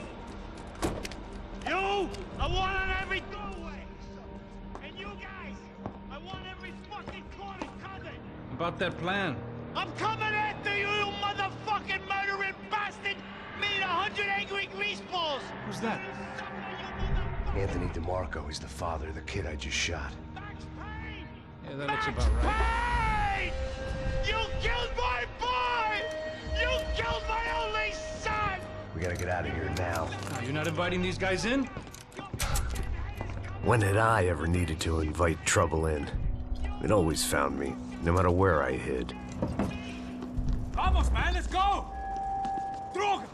You, I want on every doorway. And you guys, I want every fucking corner covered. About that plan. I'm coming after you, you motherfucking murdering bastard! Me and 100 angry greaseballs! Who's that? Anthony DeMarco. He's the father of the kid I just shot. Yeah, that looks about right. Payne! You killed my boy! You killed my only son! We gotta get out of here now. You're not inviting these guys in? When had I ever needed to invite trouble in? It always found me, no matter where I hid. Vamos, man, let's go! Droga!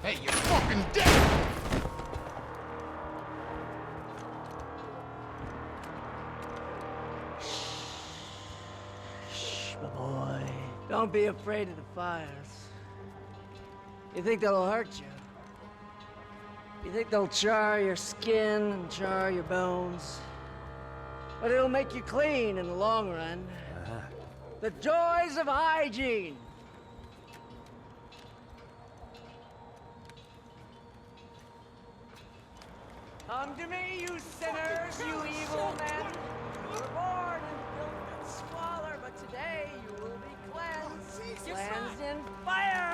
Hey, you're fucking dead! Shh, my boy. Don't be afraid of the fires. You think they'll hurt you? You think they'll char your skin and char your bones? But it'll make you clean in the long run. The joys of hygiene! Come to me, you sinners, you evil men! You were born in filth and squalor, but today you will be cleansed. Cleansed in fire!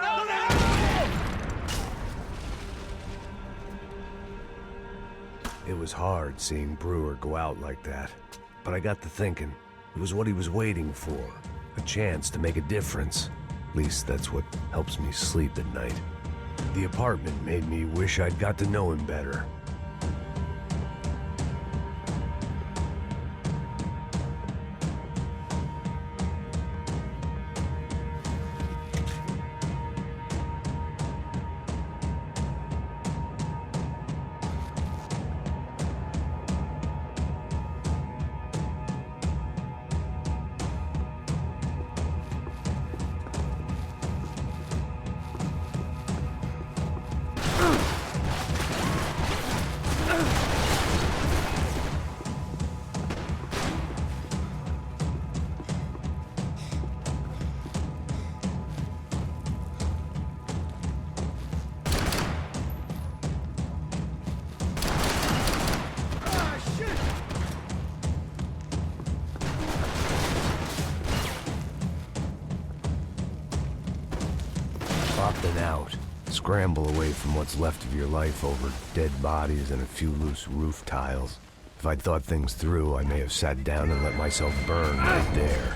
It was hard seeing Brewer go out like that. But I got to thinking, it was what he was waiting for. A chance to make a difference. At least that's what helps me sleep at night. The apartment made me wish I'd got to know him better. Up and out. Scramble away from what's left of your life over dead bodies and a few loose roof tiles. If I'd thought things through, I may have sat down and let myself burn right there.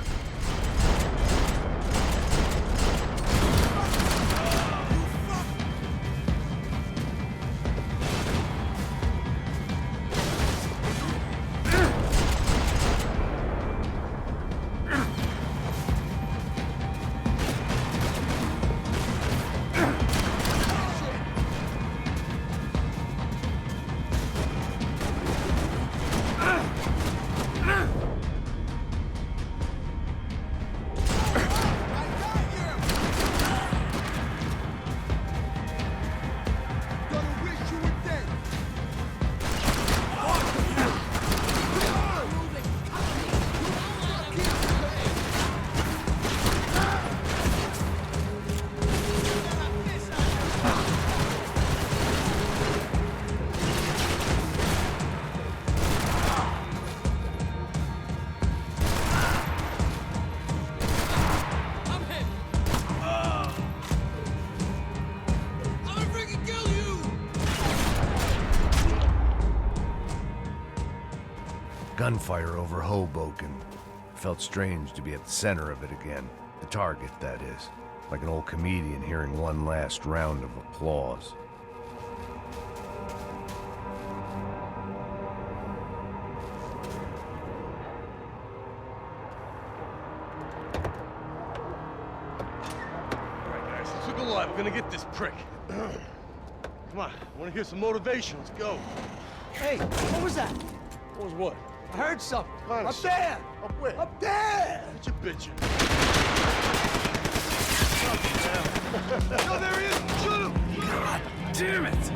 Gunfire over Hoboken. Felt strange to be at the center of it again. The target, that is. Like an old comedian hearing one last round of applause. Let's look alive. We're gonna get this prick. Come on, I wanna hear some motivation. Let's go. Hey, what was that? What was what? I heard something. Kind Up there! Up where? Up there! What you bitching? No, there he is! Shoot him! God damn it!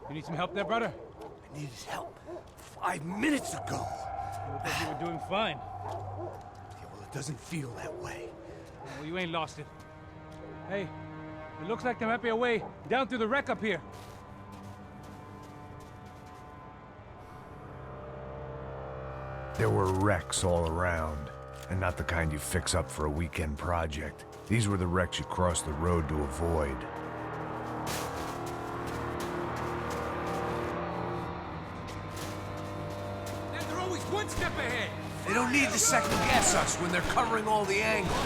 You need some help there, brother? I needed help 5 minutes ago. You look like you were doing fine. Yeah, well, it doesn't feel that way. Well, you ain't lost it. Hey, it looks like there might be a way down through the wreck up here. There were wrecks all around, and not the kind you fix up for a weekend project. These were the wrecks you cross the road to avoid. They're always one step ahead. They don't need to second guess us when they're covering all the angles.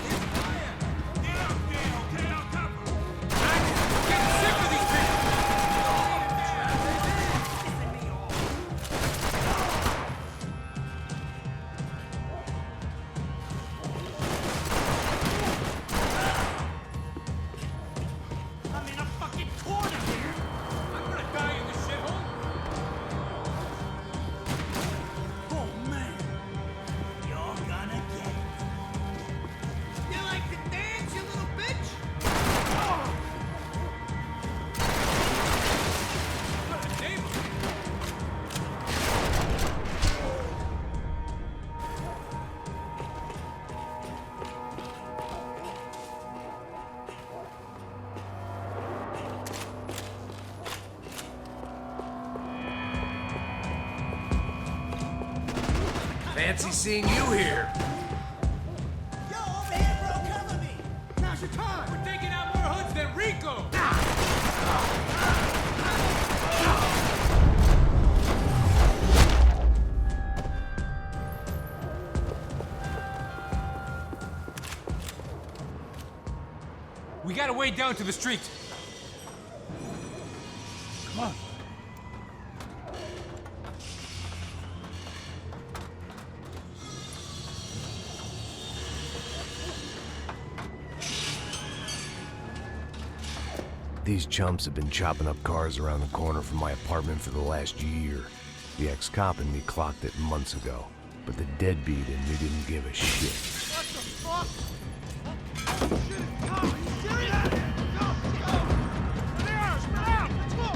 Fancy seeing you here. Yo, over here, bro, cover me. Now's your time. We're taking out more hoods than Rico. We got a way down to the street. Come on. These chumps have been chopping up cars around the corner from my apartment for the last year. The ex-cop and me clocked it months ago, but the deadbeat in me didn't give a shit. What the fuck? Oh, shit, are you serious? Go, go! There, spread out, let's go!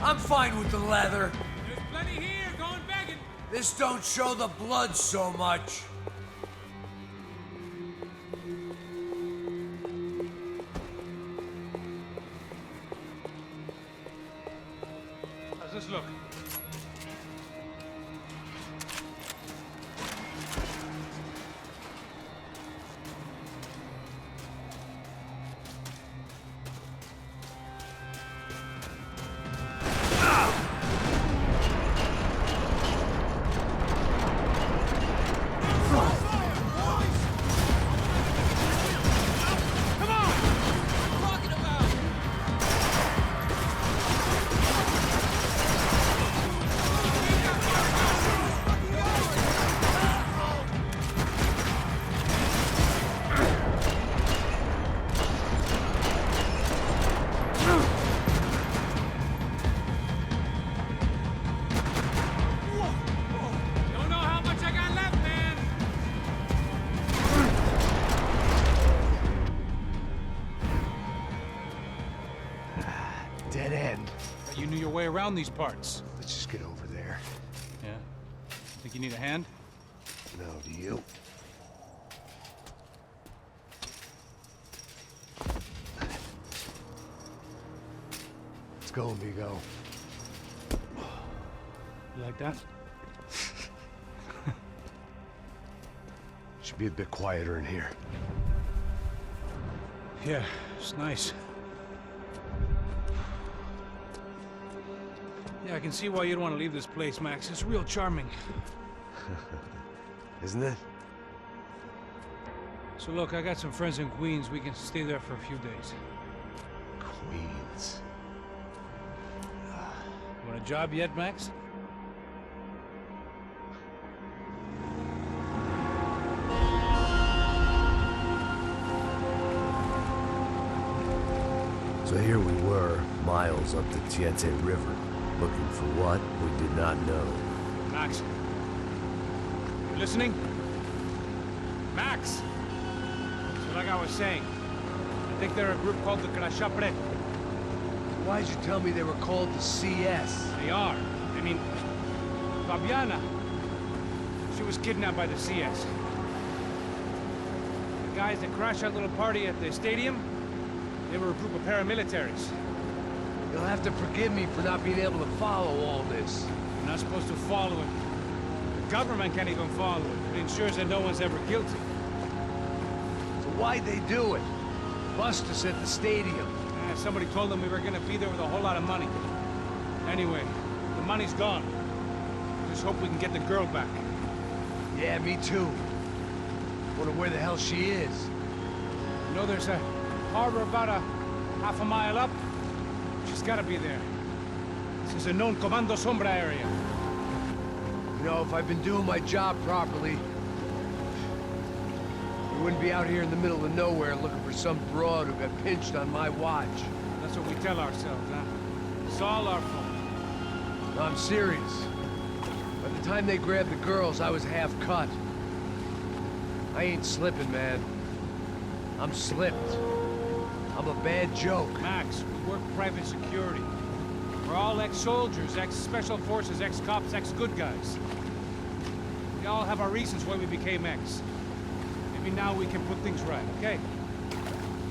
I'm fine with the leather. There's plenty here, going begging. This don't show the blood so much. How's this look? your way around these parts. Let's just get over there. Yeah? Think you need a hand? No, do you? Let's go, amigo. You like that? Should be a bit quieter in here. Yeah, it's nice. Yeah, I can see why you'd want to leave this place, Max. It's real charming. Isn't it? So look, I got some friends in Queens. We can stay there for a few days. Queens. You want a job yet, Max? So here we were, miles up the Tiete River, looking for what we did not know. Max. You listening? Max! So like I was saying, I think they're a group called the Crachapre. Why'd you tell me they were called the CS? They are. I mean, Fabiana. She was kidnapped by the CS. The guys that crashed that little party at the stadium, they were a group of paramilitaries. You'll have to forgive me for not being able to follow all this. You're not supposed to follow it. The government can't even follow it. It ensures that no one's ever guilty. So why'd they do it? Bust us at the stadium. Somebody told them we were gonna be there with a whole lot of money. Anyway, the money's gone. Just hope we can get the girl back. Yeah, me too. Wonder where the hell she is. You know, there's a harbor about a half a mile up. She's gotta be there. This is a known Comando Sombra area. You know, if I've been doing my job properly, we wouldn't be out here in the middle of nowhere looking for some broad who got pinched on my watch. That's what we tell ourselves, huh? It's all our fault. No, I'm serious. By the time they grabbed the girls, I was half cut. I ain't slipping, man. I'm slipped. I'm a bad joke. Max, we work private security. We're all ex-soldiers, ex-special forces, ex-cops, ex-good guys. We all have our reasons why we became ex. Maybe now we can put things right, okay?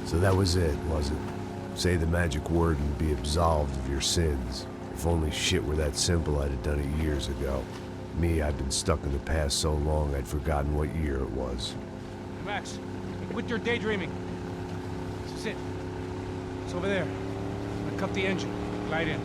So that was it, was it? Say the magic word and be absolved of your sins. If only shit were that simple, I'd have done it years ago. Me, I've been stuck in the past so long, I'd forgotten what year it was. Hey, Max, quit your daydreaming. This is it. It's over there. I'm gonna cut the engine. Glide in.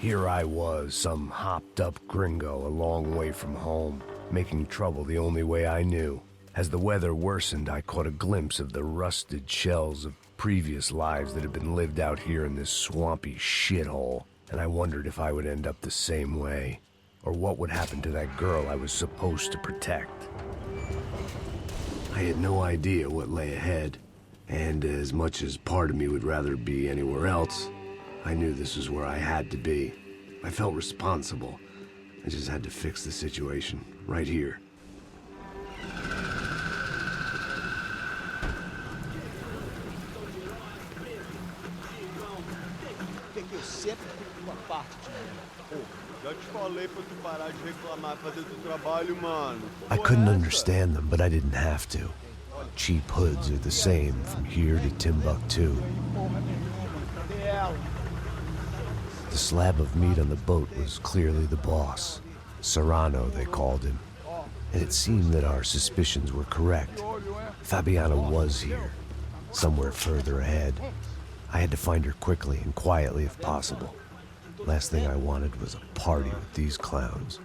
Here I was, some hopped-up gringo a long way from home, making trouble the only way I knew. As the weather worsened, I caught a glimpse of the rusted shells of previous lives that had been lived out here in this swampy shithole, and I wondered if I would end up the same way, or what would happen to that girl I was supposed to protect. I had no idea what lay ahead, and as much as part of me would rather be anywhere else, I knew this was where I had to be. I felt responsible. I just had to fix the situation, right here. Quer que eu sempre fique com a parte de mim? Já te falei pra tu parar de reclamar, fazer teu trabalho, mano. I couldn't understand them, but I didn't have to. Cheap hoods are the same from here to Timbuktu. Cadê ela? The slab of meat on the boat was clearly the boss. Serrano, they called him. And it seemed that our suspicions were correct. Fabiana was here, somewhere further ahead. I had to find her quickly and quietly if possible. Last thing I wanted was a party with these clowns.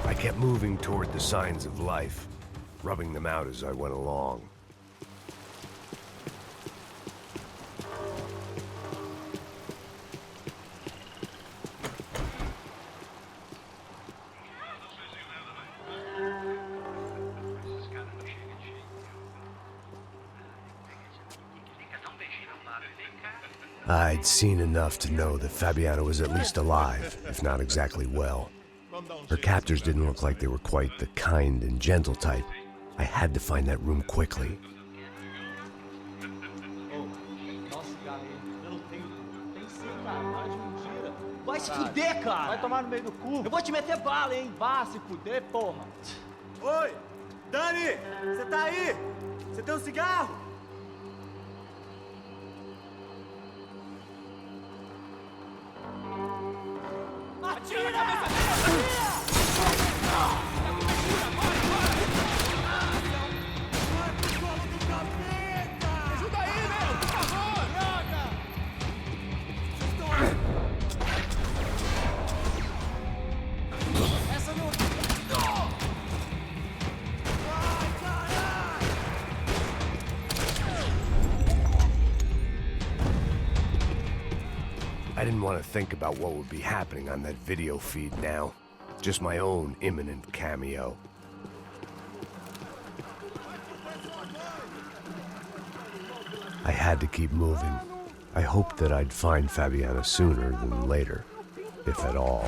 I kept moving toward the signs of life, rubbing them out as I went along. I'd seen enough to know that Fabiana was at least alive, if not exactly well. Her captors didn't look like they were quite the kind and gentle type. I had to find that room quickly. Vai se fuder, cara! Vai tomar no meio do cu! Eu vou te meter bala, hein? Vá se fuder, porra! Oi! Dani! Você tá aí? Você tem um cigarro? Atira! Ajuda aí, meu! Por favor! Essa não... I didn't want to think about what would be happening on that video feed now. Just my own imminent cameo. I had to keep moving. I hoped that I'd find Fabiana sooner than later, if at all.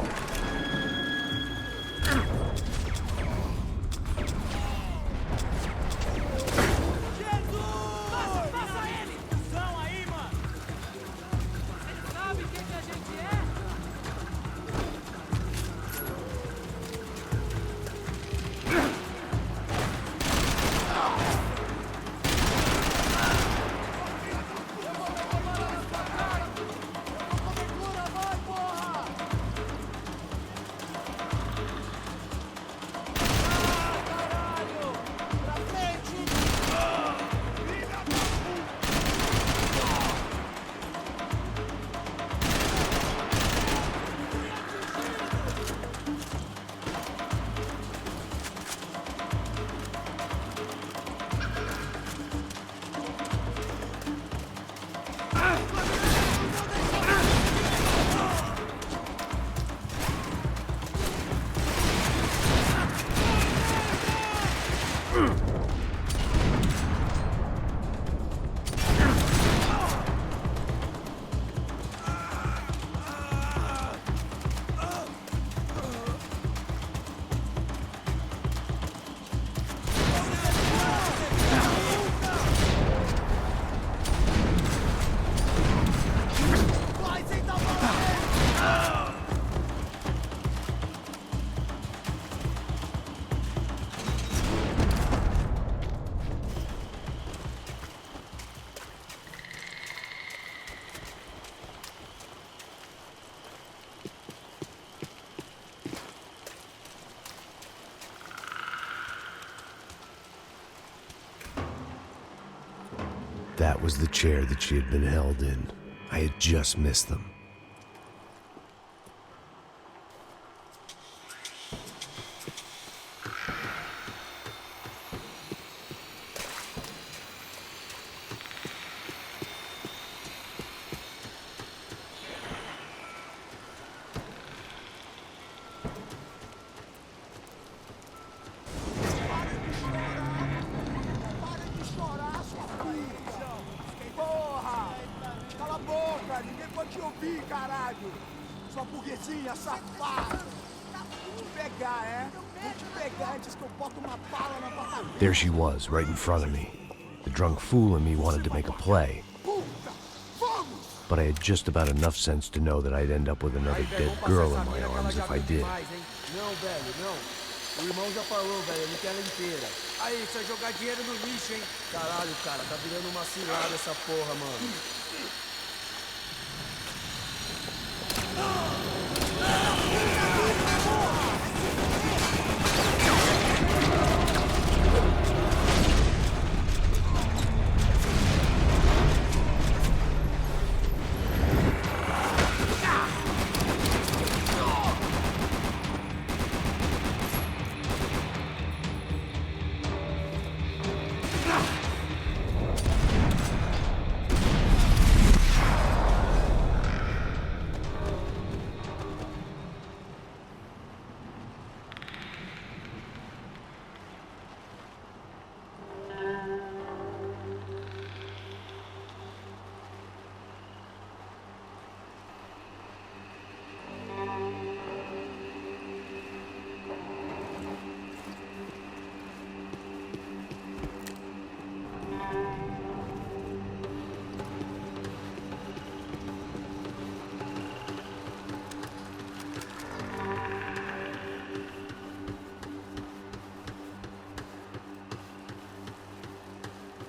That was the chair that she had been held in. I had just missed them. There she was, right in front of me. The drunk fool in me wanted to make a play. but I had just about enough sense to know that I'd end up with another dead girl in my arms if I did. Não, velho, não. O irmão já falou, velho, ele quer ela inteira. Aí, você vai jogar dinheiro no lixo, hein? Caralho, cara, tá virando uma cilada essa porra, mano.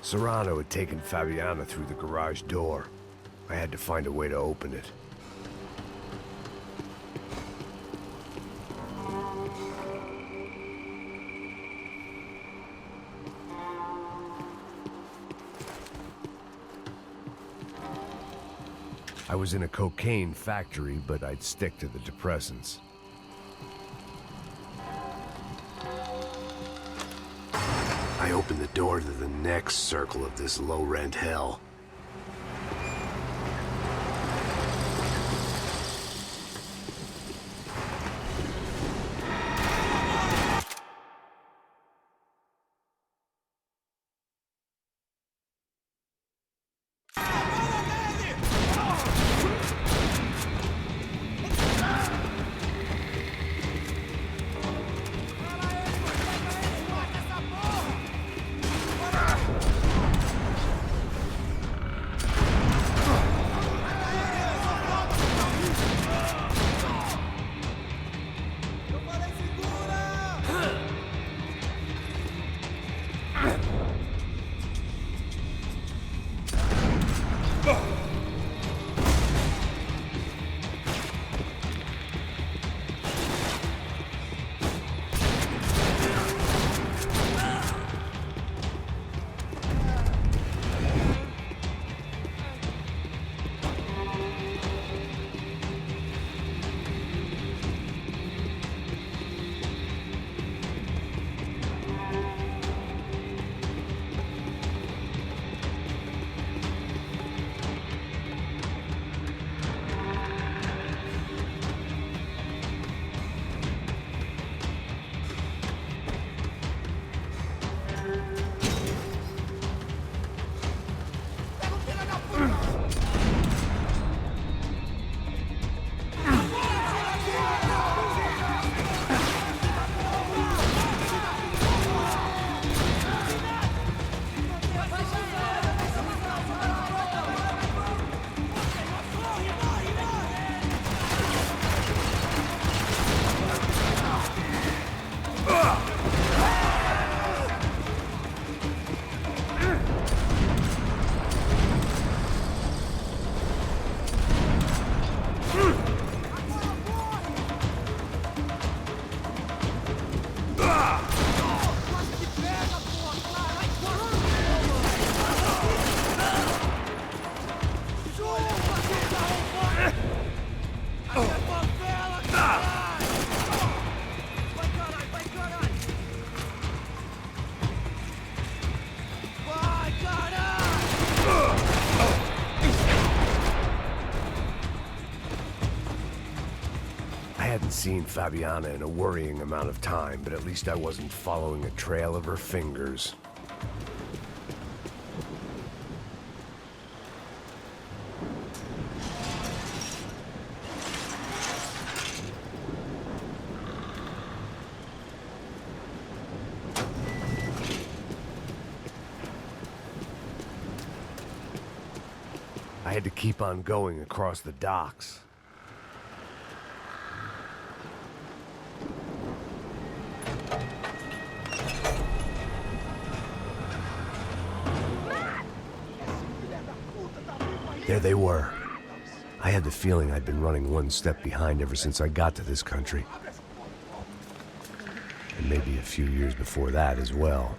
Serrano had taken Fabiana through the garage door. I had to find a way to open it. I was in a cocaine factory, but I'd stick to the depressants. I opened the door to the next circle of this low-rent hell. I hadn't seen Fabiana in a worrying amount of time, but at least I wasn't following a trail of her fingers. I had to keep on going across the docks. There they were. I had the feeling I'd been running one step behind ever since I got to this country. And maybe a few years before that as well.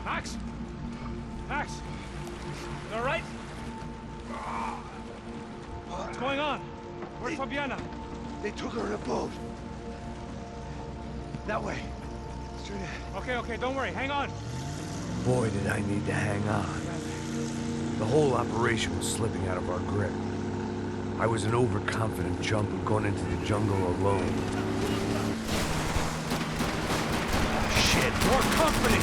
Max? Max? You all right? What's going on? Where's Fabiana? They took her in a boat. That way. Straight ahead. Okay, don't worry. Hang on. Boy, did I need to hang on. The whole operation was slipping out of our grip. I was an overconfident chump who'd gone into the jungle alone. Shit, more company!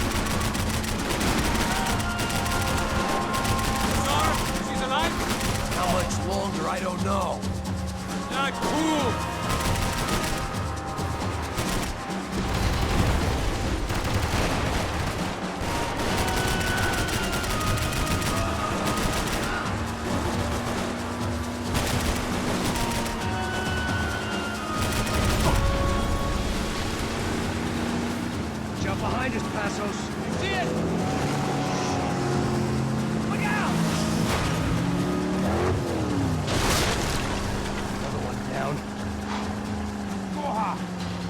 Sir, she's alive? How much longer, I don't know. Not cool! Behind us, Passos. See it? Look out! Another one down. Porra!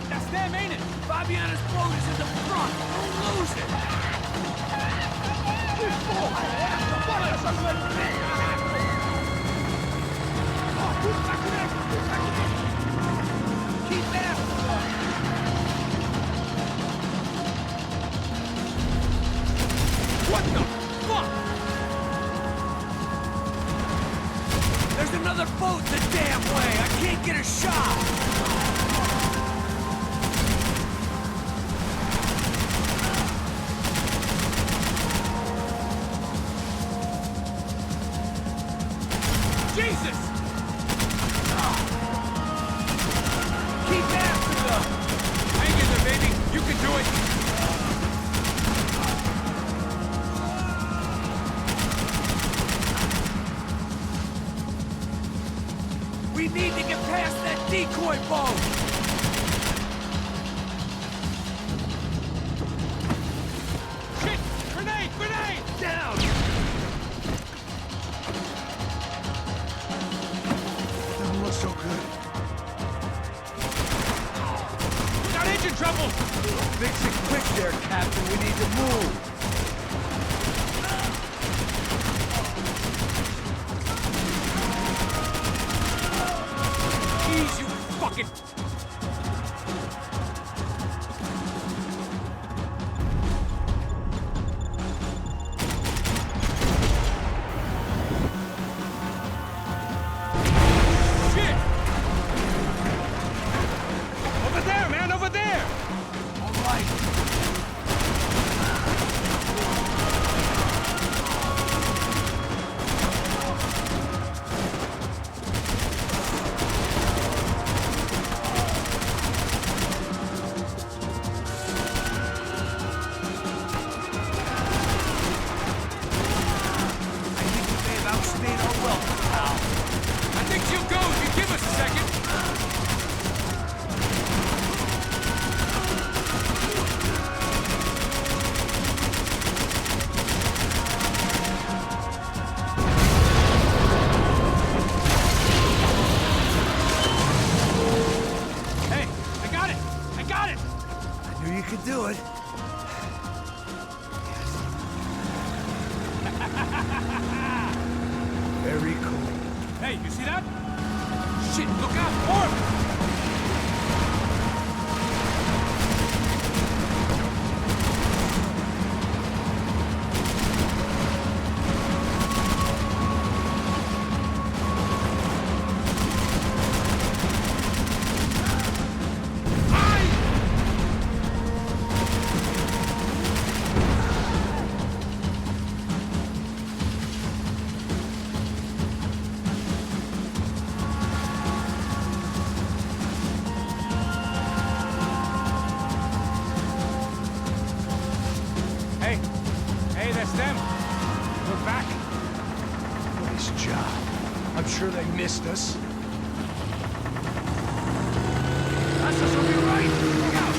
That's them, ain't it? Fabiana's boat is in the front. Don't lose it! Keep after them! What the fuck? There's another boat the damn way! I can't get a shot! Jesus! Keep after them! Hang in there, baby. You can do it. We need to get past that decoy boat! Shit! Grenade! Grenade! Down! Doesn't look so good. We got engine trouble! Fix it quick there, Captain. We need to move. Jeez, you fucking... Shit! Over there, man, over there! All right. I think she'll go if you give us a second. Hey, I got it! I got it! I knew you could do it. Very cool. Hey, you see that? Shit, look out! More! Hey, that's them. We're back. Nice job. I'm sure they missed us. Passos will be right. Look out!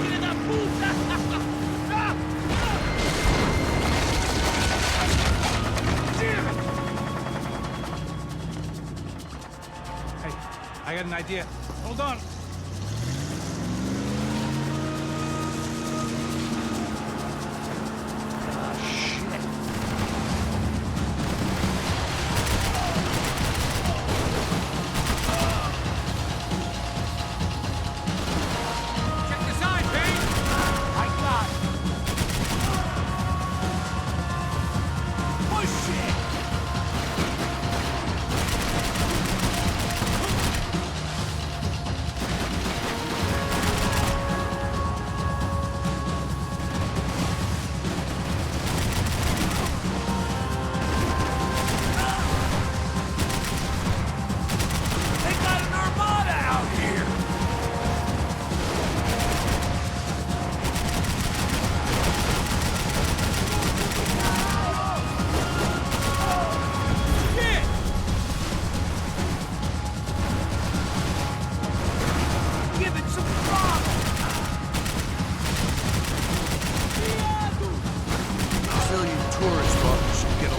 Get that puta! Damn it! Hey, I got an idea. Hold on.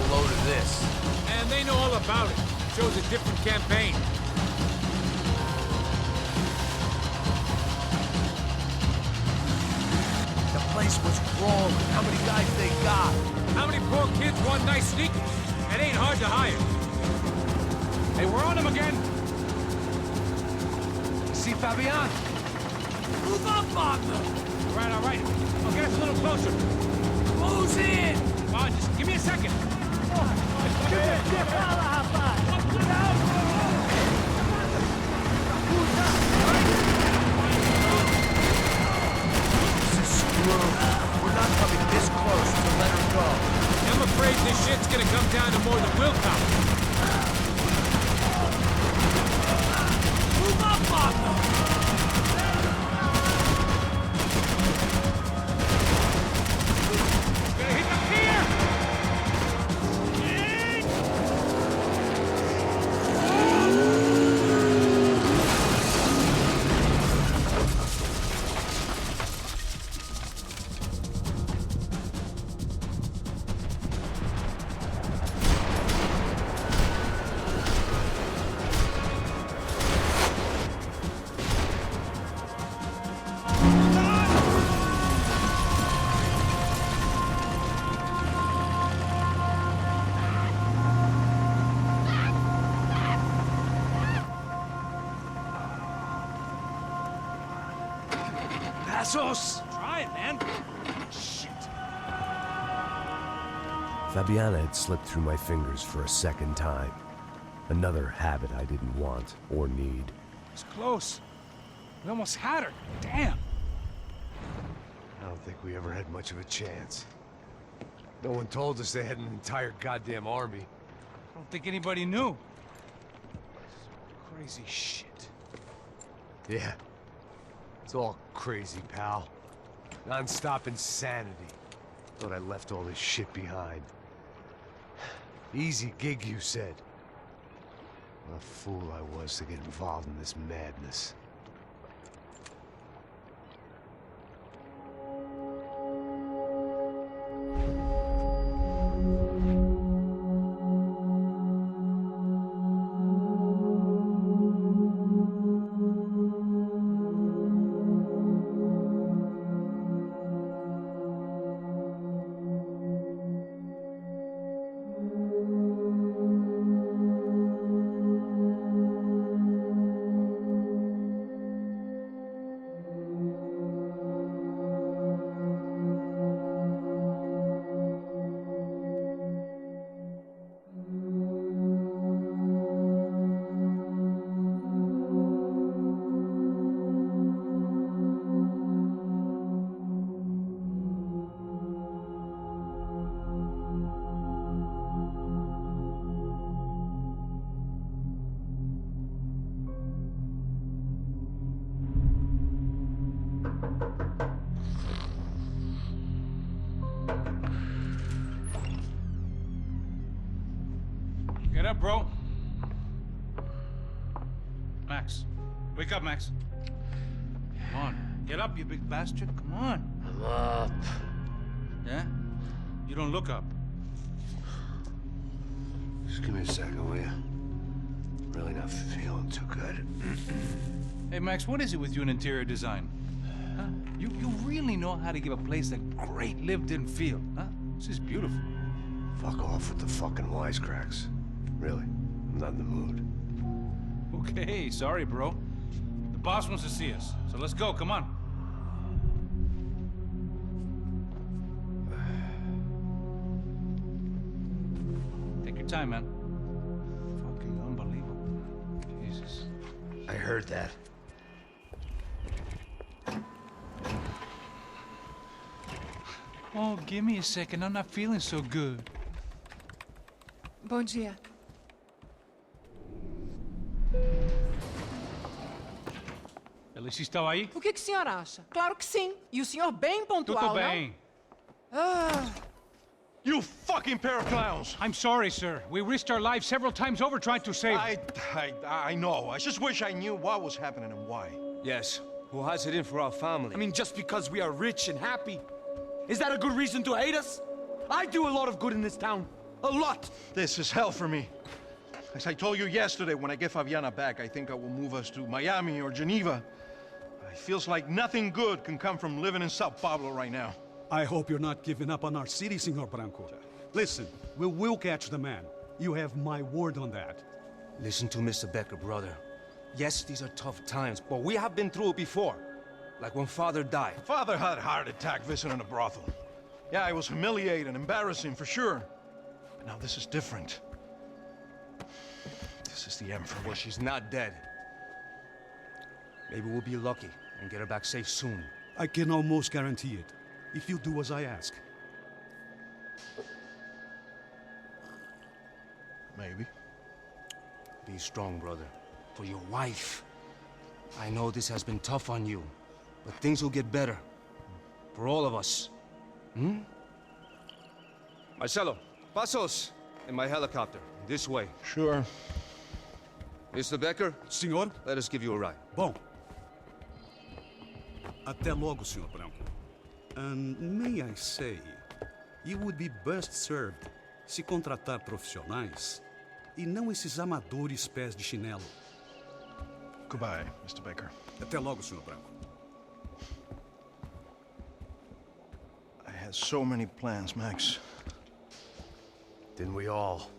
load of this. And they know all about it. Shows a different campaign. The place was crawling. How many guys they got? How many poor kids want nice sneakers? It ain't hard to hire. Hey, we're on them again. See Fabian? Move up, partner. All right. I'll get us a little closer. Close in. Come on, just give me a second. We're not coming this close to let her go. I'm afraid this shit's gonna come down to more than willpower. Move up, partner! Gonna hit the pier! Passos! Try it, man. Shit. Fabiana had slipped through my fingers for a second time. Another habit I didn't want or need. It's close. We almost had her. Damn. I don't think we ever had much of a chance. No one told us they had an entire goddamn army. I don't think anybody knew. Crazy shit. Yeah. It's all crazy, pal. Non-stop insanity. Thought I left all this shit behind. Easy gig, you said. What a fool I was to get involved in this madness. Get up, bro. Max. Wake up, Max. Come on. Get up, you big bastard. Come on. I'm up. Yeah? You don't look up. Just give me a second, will you? Really not feeling too good. Hey, Max, what is it with you and interior design? Huh? You really know how to give a place a great lived-in feel, huh? This is beautiful. Fuck off with the fucking wisecracks. Really, I'm not in the mood. Okay, sorry, bro. The boss wants to see us, so let's go, come on. Take your time, man. Fucking unbelievable. Jesus. I heard that. Oh, give me a second. I'm not feeling so good. Bom dia. Alice estava aí? O que o senhor acha? Claro que sim. E o senhor bem pontual, Tudo bem. não? Ah. You fucking pair of clowns! I'm sorry, sir. We risked our lives several times over trying to save... I know. I just wish I knew what was happening and why. Yes. Who has it in for our family? I mean, just because we are rich and happy, is that a good reason to hate us? I do a lot of good in this town. A lot! This is hell for me. As I told you yesterday, when I get Fabiana back, I think I will move us to Miami or Geneva. It feels like nothing good can come from living in Sao Paulo right now. I hope you're not giving up on our city, Senor Branco. Listen, we will catch the man. You have my word on that. Listen to Mr. Becker, brother. Yes, these are tough times, but we have been through it before. Like when Father died. Father had a heart attack visiting a brothel. Yeah, it was humiliating, embarrassing, for sure. But now this is different. This is the Emperor. Well, she's not dead. Maybe we'll be lucky and get her back safe soon. I can almost guarantee it, if you do as I ask. Maybe. Be strong, brother. For your wife. I know this has been tough on you, but things will get better. For all of us. Hmm? Marcelo, pasos in my helicopter. This way. Sure. Mr. Becker? Senhor? Let us give you a ride. Bom. Até logo, Senhor Branco. And may I say, you would be best served se contratar profissionais e não esses amadores pés de chinelo. Goodbye, Mr. Baker. Até logo, Senhor Branco. I had so many plans, Max. Didn't we all?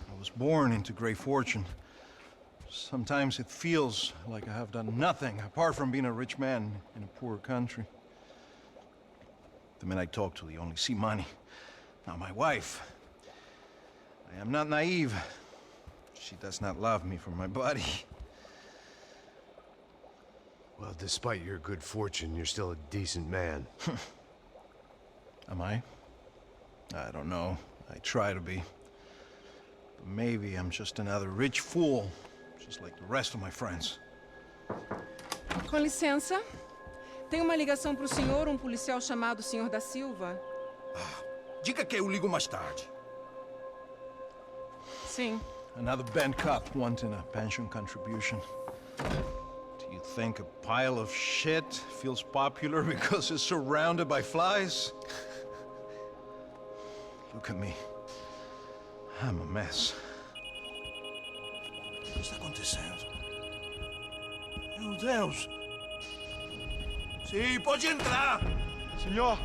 I was born into great fortune. Sometimes it feels like I have done nothing apart from being a rich man in a poor country. The men I talk to, they only see money. Now my wife, I am not naive. She does not love me for my body. Well, despite your good fortune, you're still a decent man. Am I? I don't know. I try to be. But maybe I'm just another rich fool, just like the rest of my friends. Com licença. Tem uma ligação para o senhor, um policial chamado Senhor da Silva. Diga que eu ligo mais tarde. Sim. Another bent cop wanting a pension contribution. Do you think a pile of shit feels popular because it's surrounded by flies? Look at me. I'm a mess. O que está acontecendo? Meu Deus! Sim, pode entrar! Senhor,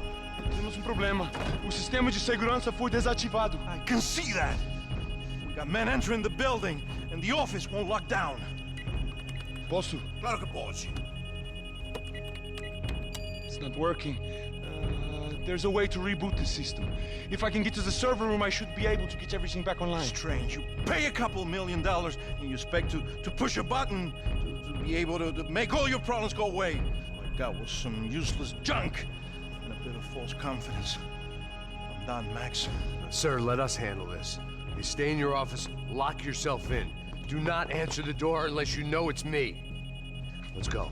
temos problema. O sistema de segurança foi desativado. I can see that! We got men entering the building, and the office won't lock down. Posso? Claro que pode. It's not working. There's a way to reboot the system. If I can get to the server room, I should be able to get everything back online. Strange. You pay a couple $1 million, and you expect to push a button to be able to make all your problems go away. All I got was some useless junk and a bit of false confidence. I'm done, Max. Sir, let us handle this. You stay in your office, lock yourself in. Do not answer the door unless you know it's me. Let's go.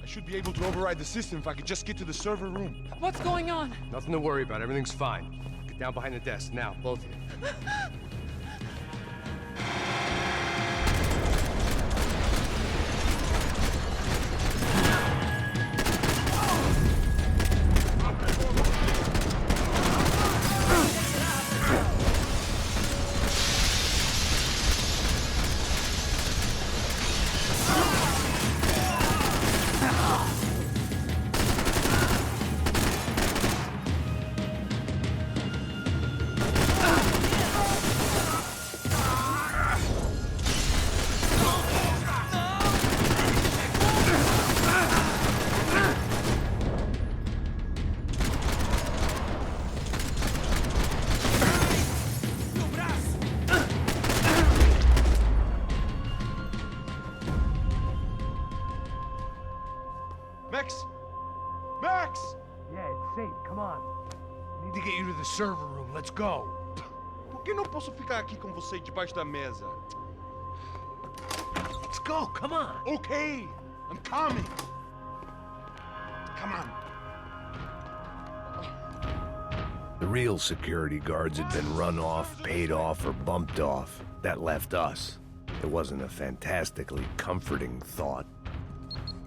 I should be able to override the system if I could just get to the server room. What's going on? Nothing to worry about. Everything's fine. Get down behind the desk. Now, both of you. Max! Max! Yeah, it's safe. Come on. I need to get you to the server room. Let's go. Por que não posso ficar aqui com você debaixo da mesa? Let's go. Come on. Okay, I'm coming. Come on. The real security guards had been run off, paid off, or bumped off. That left us. It wasn't a fantastically comforting thought.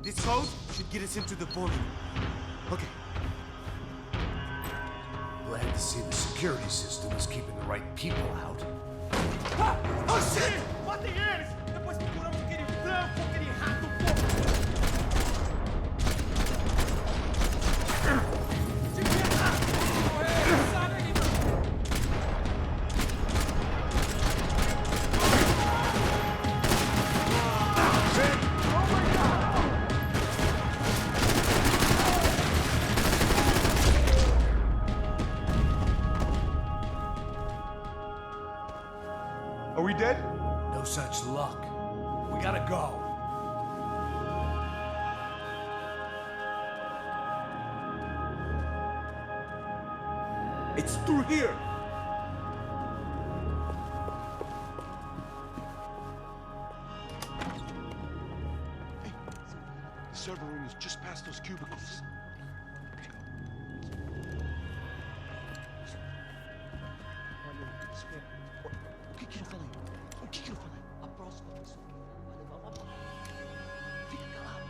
This code should get us into the vault. Okay. glad to see the security system is keeping the right people out. Ah! Oh, shit! Matem eles! Depois procuramos aquele franco, aquele rato Are we dead? No such luck. We gotta go. It's through here. Hey, the server room is just past those cubicles. O que eu falei? O que eu falei? A próxima pessoa vai levar uma bala. Fica calado.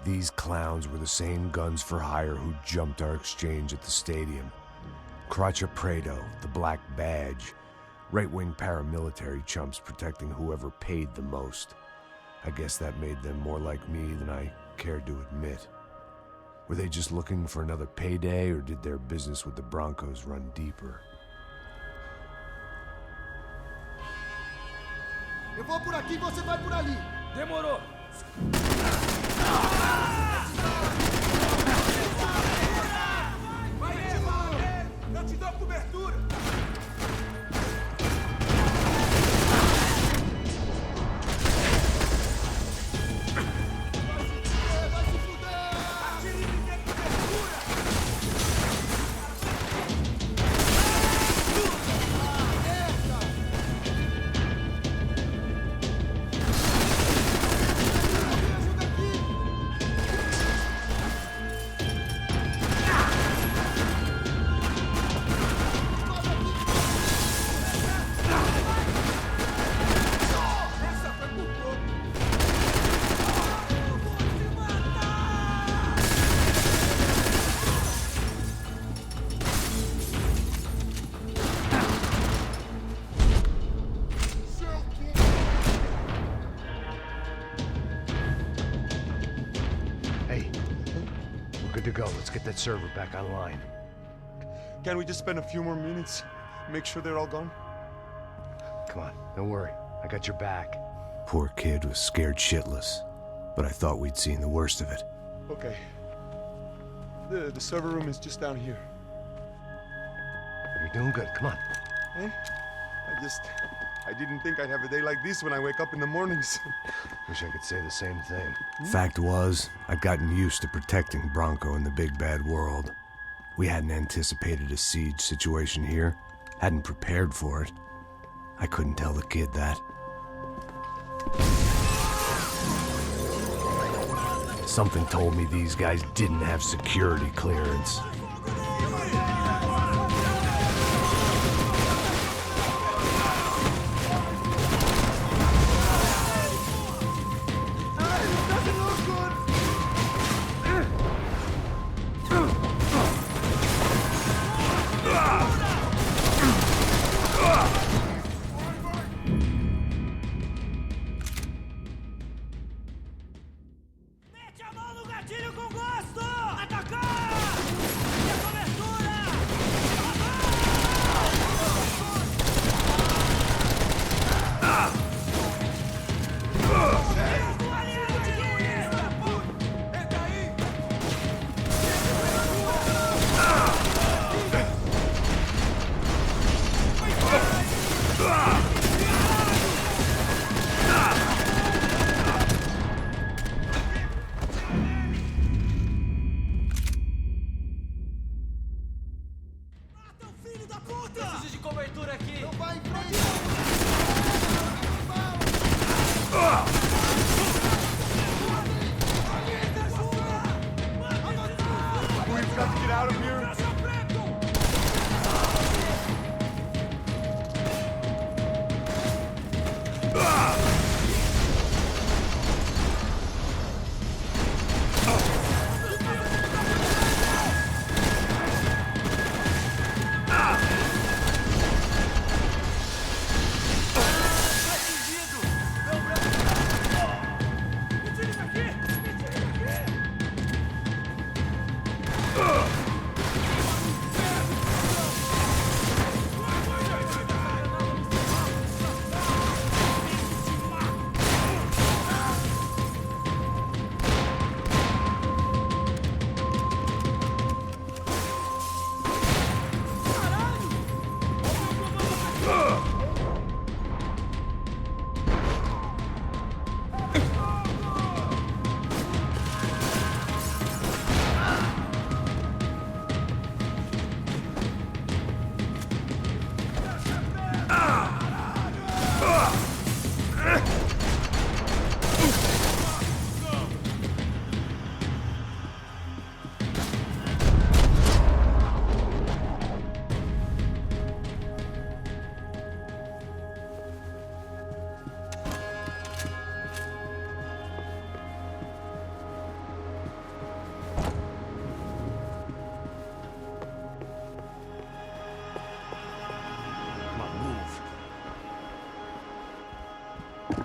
These clowns were the same guns for hire who jumped our exchange at the stadium. Crotcha Prado, the Black Badge. Right-wing paramilitary chumps protecting whoever paid the most. I guess that made them more like me than I cared to admit. Were they just looking for another payday, or did their business with the Broncos run deeper? Eu vou por aqui, você vai por ali. Demorou. Vai nele! Eu te dou cobertura! To go. Let's get that server back online. Can't we just spend a few more minutes? Make sure they're all gone? Come on, don't worry. I got your back. Poor kid was scared shitless, but I thought we'd seen the worst of it. Okay. The server room is just down here. You're doing good. Come on. Eh? I didn't think I'd have a day like this when I wake up in the mornings. Wish I could say the same thing. Fact was, I'd gotten used to protecting Bronco in the big bad world. We hadn't anticipated a siege situation here, hadn't prepared for it. I couldn't tell the kid that. Something told me these guys didn't have security clearance.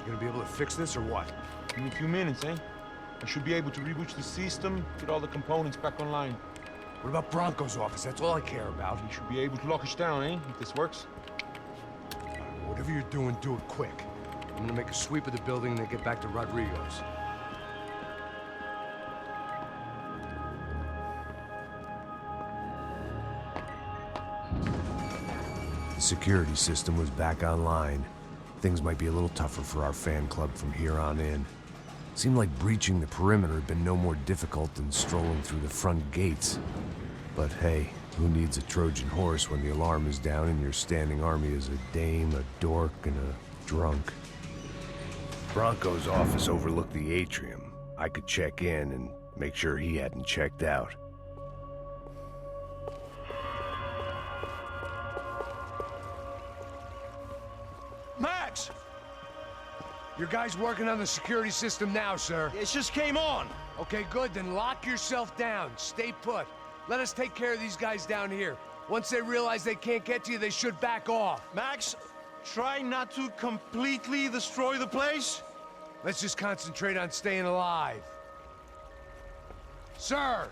Gonna be able to fix this or what? In a few minutes, eh? I should be able to reboot the system, get all the components back online. What about Bronco's office? That's all I care about. You should be able to lock us down, eh? If this works. Whatever you're doing, do it quick. I'm gonna make a sweep of the building and then get back to Rodrigo's. The security system was back online. Things might be a little tougher for our fan club from here on in. Seemed like breaching the perimeter had been no more difficult than strolling through the front gates. But hey, who needs a Trojan horse when the alarm is down and your standing army is a dame, a dork, and a drunk? Bronco's office overlooked the atrium. I could check in and make sure he hadn't checked out. Max! Your guy's working on the security system now, sir. It just came on. Okay, good. Then lock yourself down. Stay put. Let us take care of these guys down here. Once they realize they can't get to you, they should back off. Max, try not to completely destroy the place. Let's just concentrate on staying alive. Sir!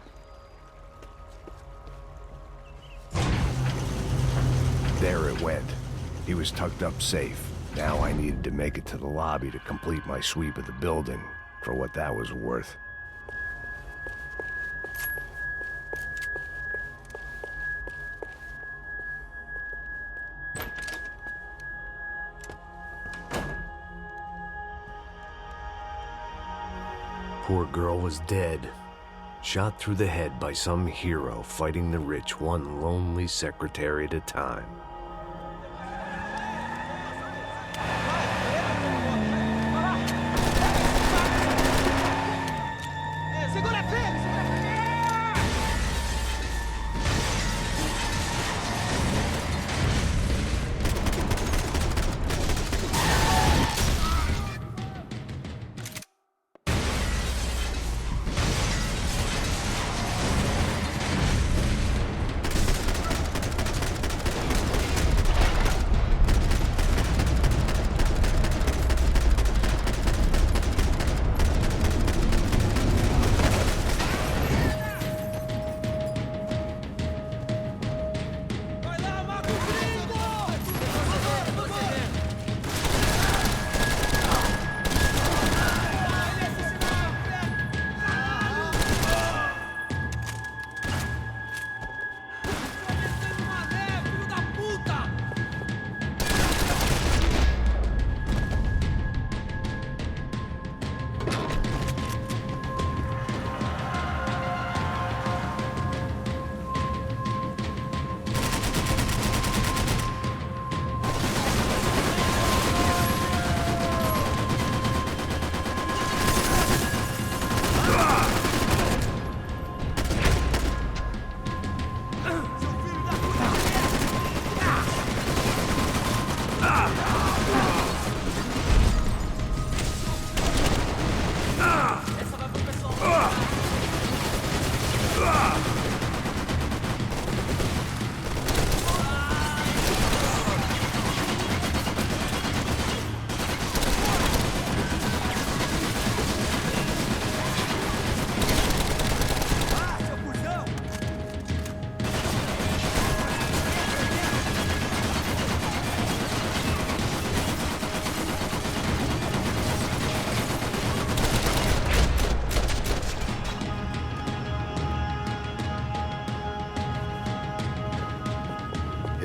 There it went. He was tucked up safe. Now I needed to make it to the lobby to complete my sweep of the building, for what that was worth. Poor girl was dead. Shot through the head by some hero fighting the rich one lonely secretary at a time.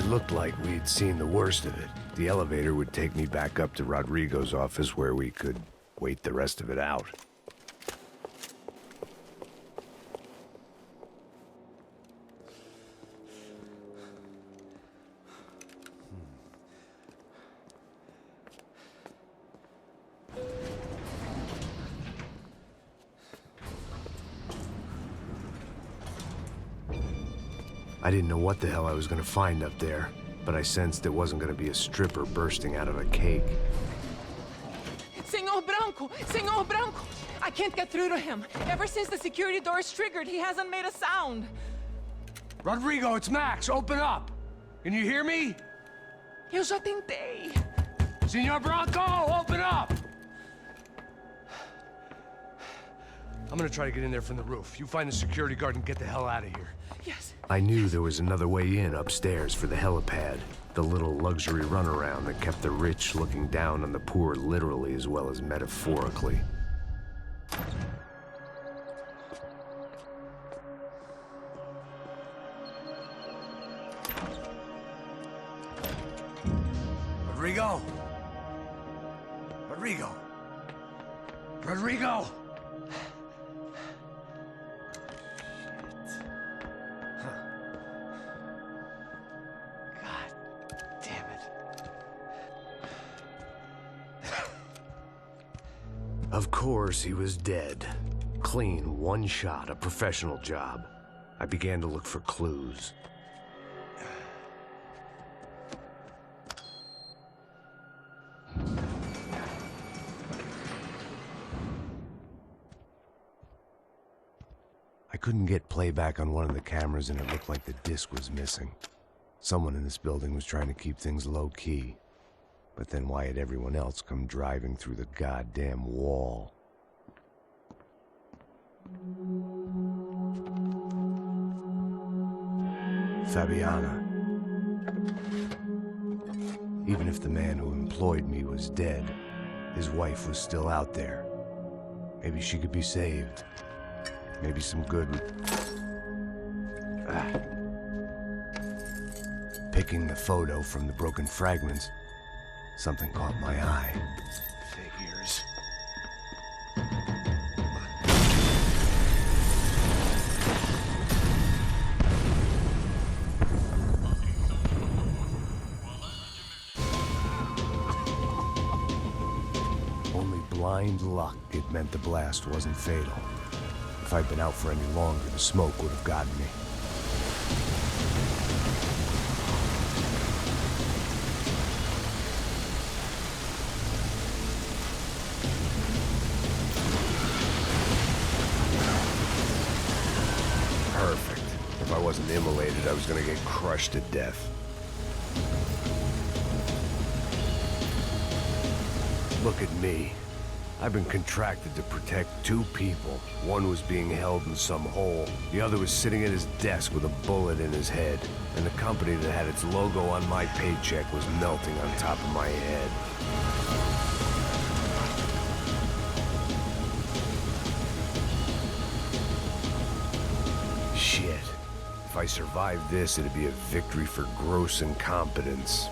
Looked like we'd seen the worst of it. The elevator would take me back up to Rodrigo's office where we could wait the rest of it out. I didn't know what the hell I was gonna find up there, but I sensed it wasn't gonna be a stripper bursting out of a cake. Senor Branco! Senor Branco! I can't get through to him. Ever since the security door is triggered, he hasn't made a sound. Rodrigo, it's Max. Open up. Can you hear me? Eu já tentei. Senor Branco, open up! I'm gonna try to get in there from the roof. You find the security guard and get the hell out of here. Yes. I knew there was another way in upstairs for the helipad, the little luxury runaround that kept the rich looking down on the poor literally as well as metaphorically. Rodrigo! Rodrigo! Rodrigo! Of course, he was dead. Clean, one shot, a professional job. I began to look for clues. I couldn't get playback on one of the cameras and it looked like the disc was missing. Someone in this building was trying to keep things low-key. But then why had everyone else come driving through the goddamn wall? Fabiana. Even if the man who employed me was dead, his wife was still out there. Maybe she could be saved. Maybe some good would... Picking the photo from the broken fragments, something caught my eye. Figures. Only blind luck it meant the blast wasn't fatal. If I'd been out for any longer, the smoke would have gotten me. Perfect. If I wasn't immolated, I was gonna get crushed to death. Look at me. I've been contracted to protect two people. One was being held in some hole. The other was sitting at his desk with a bullet in his head. And the company that had its logo on my paycheck was melting on top of my head. Shit. If I survived this, it'd be a victory for gross incompetence.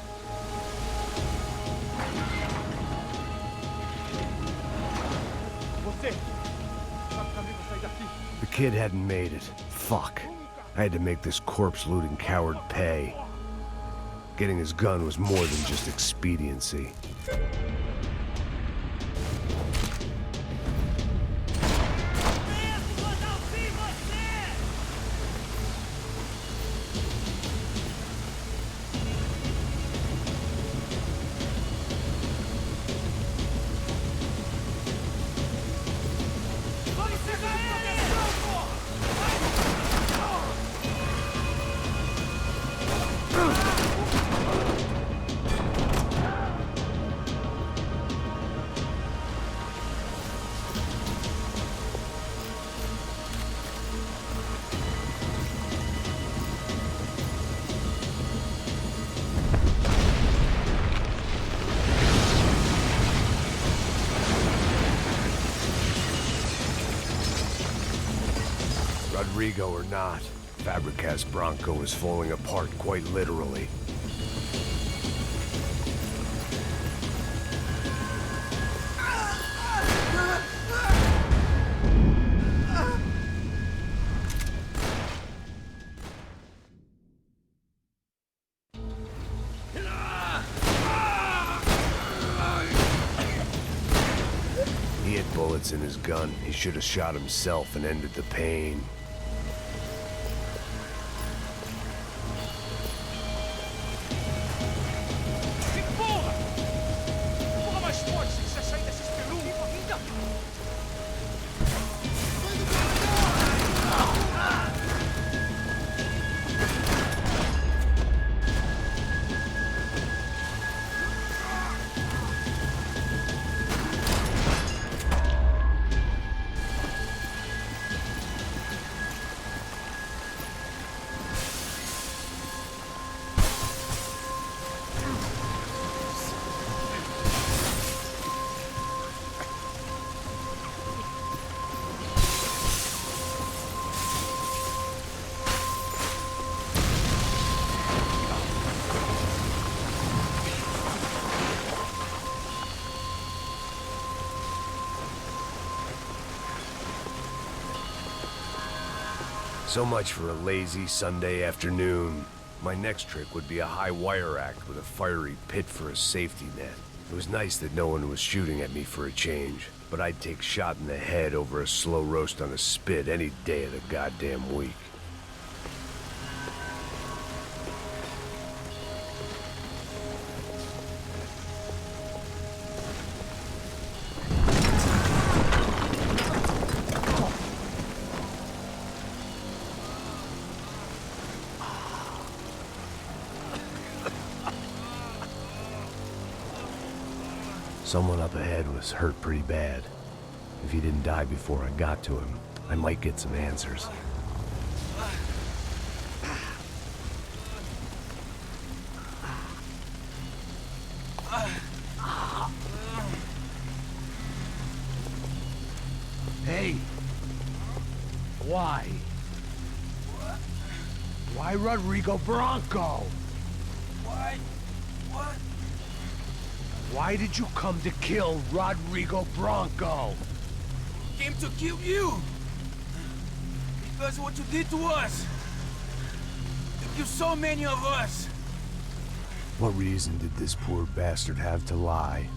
The kid hadn't made it. Fuck. I had to make this corpse-looting coward pay. Getting his gun was more than just expediency. Rodrigo or not, Fabregas Bronco is falling apart quite literally. He had bullets in his gun. He should have shot himself and ended the pain. So much for a lazy Sunday afternoon. My next trick would be a high wire act with a fiery pit for a safety net. It was nice that no one was shooting at me for a change, but I'd take shot in the head over a slow roast on a spit any day of the goddamn week. Someone up ahead was hurt pretty bad. If he didn't die before I got to him, I might get some answers. Hey! Why? Why Rodrigo Bronco? Why? What? Why did you come to kill Rodrigo Bronco? Came to kill you! Because of what you did to us! You killed so many of us! What reason did this poor bastard have to lie?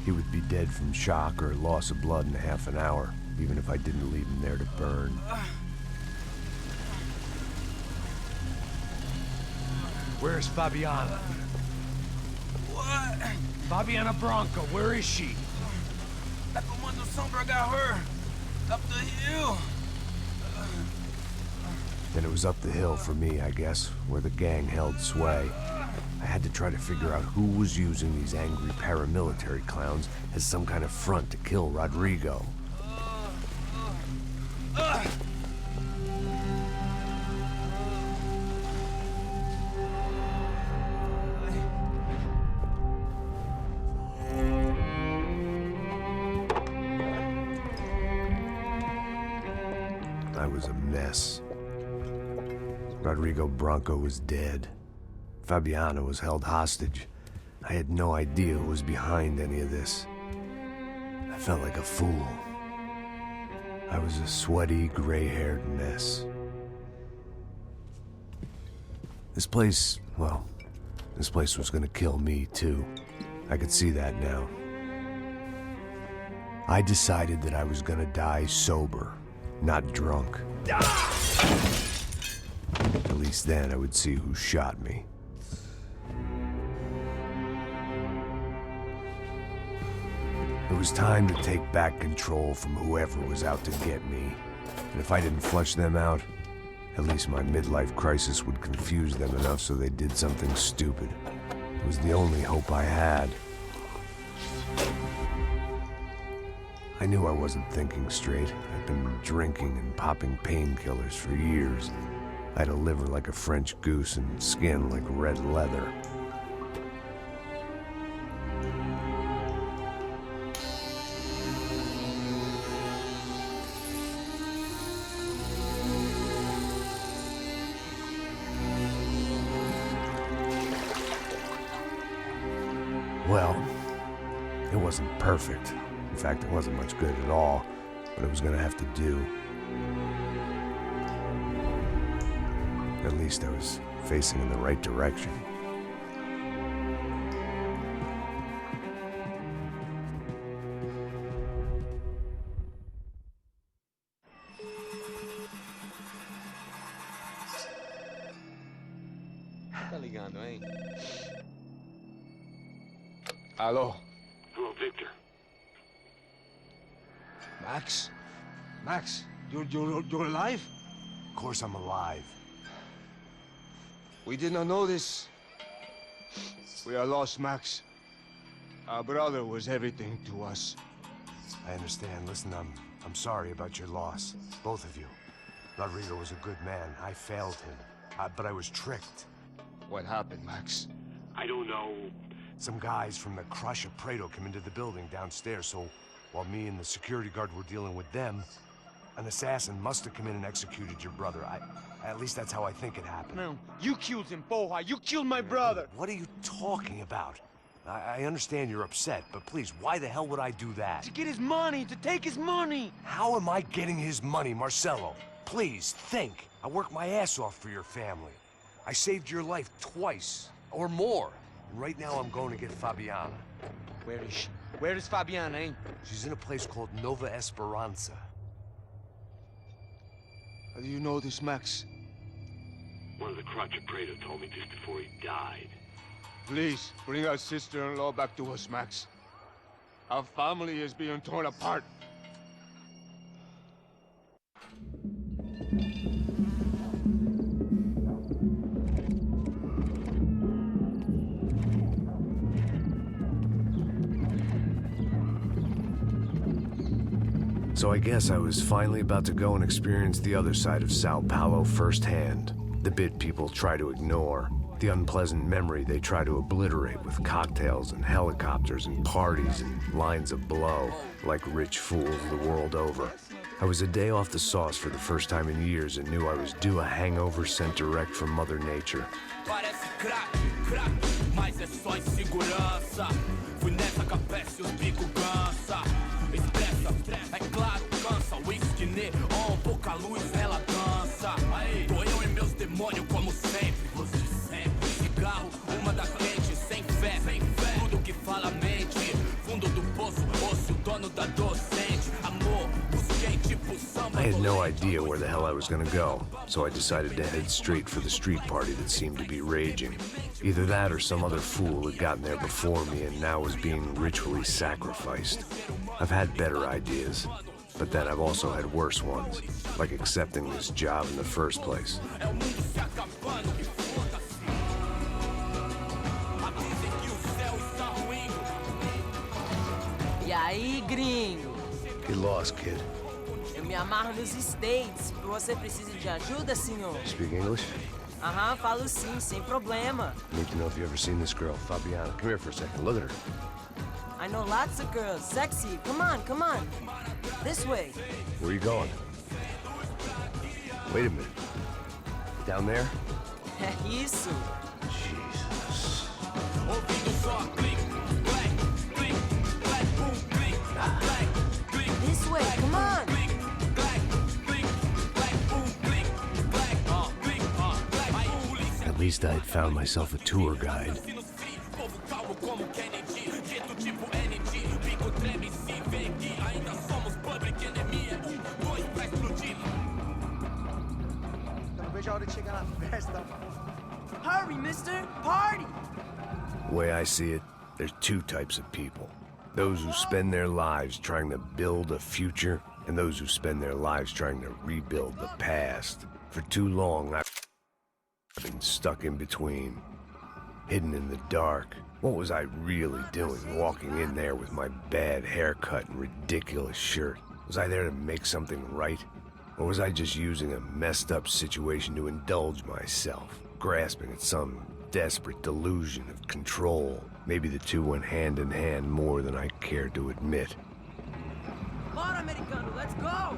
He would be dead from shock or loss of blood in half an hour, even if I didn't leave him there to burn. Where's Fabiana? What? Fabiana Bronco, where is she? La Comando Sombra got her. Up the hill. Then it was up the hill for me, I guess, where the gang held sway. I had to try to figure out who was using these angry paramilitary clowns as some kind of front to kill Rodrigo. I was a mess. Rodrigo Bronco was dead. Fabiana was held hostage. I had no idea who was behind any of this. I felt like a fool. I was a sweaty, gray-haired mess. This place, well, this place was gonna kill me too. I could see that now. I decided that I was gonna die sober, not drunk. At least then I would see who shot me. It was time to take back control from whoever was out to get me. And if I didn't flush them out, at least my midlife crisis would confuse them enough so they did something stupid. It was the only hope I had. I knew I wasn't thinking straight. I'd been drinking and popping painkillers for years. I had a liver like a French goose and skin like red leather. Well, it wasn't perfect. In fact, it wasn't much good at all, but it was gonna have to do. At least I was facing in the right direction. Tá ligando, hein? Alô? Hello, Victor. Max? Max, you're alive? Of course I'm alive. We did not know this. We are lost, Max. Our brother was everything to us. I understand. Listen, I'm sorry about your loss. Both of you. Rodrigo was a good man. I failed him. But I was tricked. What happened, Max? I don't know. Some guys from the Crush of Prado came into the building downstairs, so while me and the security guard were dealing with them, an assassin must have come in and executed your brother. At least that's how I think it happened. No, you killed him, Porra. You killed my brother. What are you talking about? I understand you're upset, but please, why the hell would I do that? To get his money, to take his money. How am I getting his money, Marcelo? Please, think. I worked my ass off for your family. I saved your life twice, or more. Right now I'm going to get Fabiana. Where is she? Where is Fabiana, eh? She's in a place called Nova Esperanza. How do you know this, Max? One of the Crotcher Praetor told me just before he died. Please, bring our sister-in-law back to us, Max. Our family is being torn apart. So I guess I was finally about to go and experience the other side of Sao Paulo firsthand. The bit people try to ignore. The unpleasant memory they try to obliterate with cocktails and helicopters and parties and lines of blow, like rich fools the world over. I was a day off the sauce for the first time in years and knew I was due a hangover sent direct from Mother Nature. Parece crack, mas é só insegurança. Fui nessa capeste, os bico cansa. Expressa, é claro, cansa. Whisky neon, pouca luz, ela dança. Tô eu e meus demônios como sempre. Você sempre. Cigarro, uma da quente, sem fé. Tudo que fala mente. Fundo do poço, osso, dono da docente. Amor, busquei tipo samba. I had no idea where the hell I was gonna go, so I decided to head straight for the street party that seemed to be raging. Either that or some other fool had gotten there before me and now was being ritually sacrificed. I've had better ideas, but then I've also had worse ones, like accepting this job in the first place. E aí, gringo? Get lost, kid. Eu me amarro nos States. Você precisa de ajuda, senhor? Speak English? Aham, falo sim, sem problema. Need to know if you ever seen this girl, Fabiana. Come here for a second. Look at her. I know lots of girls. Sexy. Come on, come on. This way. Where are you going? Wait a minute. Down there? Isso. Jesus. This way, come on. At least I had found myself a tour guide. Hurry, mister! Party! The way I see it, there's two types of people. Those who spend their lives trying to build a future, and those who spend their lives trying to rebuild the past. For too long, I've been stuck in between, hidden in the dark. What was I really doing walking in there with my bad haircut and ridiculous shirt? Was I there to make something right? Or was I just using a messed up situation to indulge myself, grasping at some desperate delusion of control? Maybe the two went hand in hand more than I cared to admit. Come on, Americano, let's go!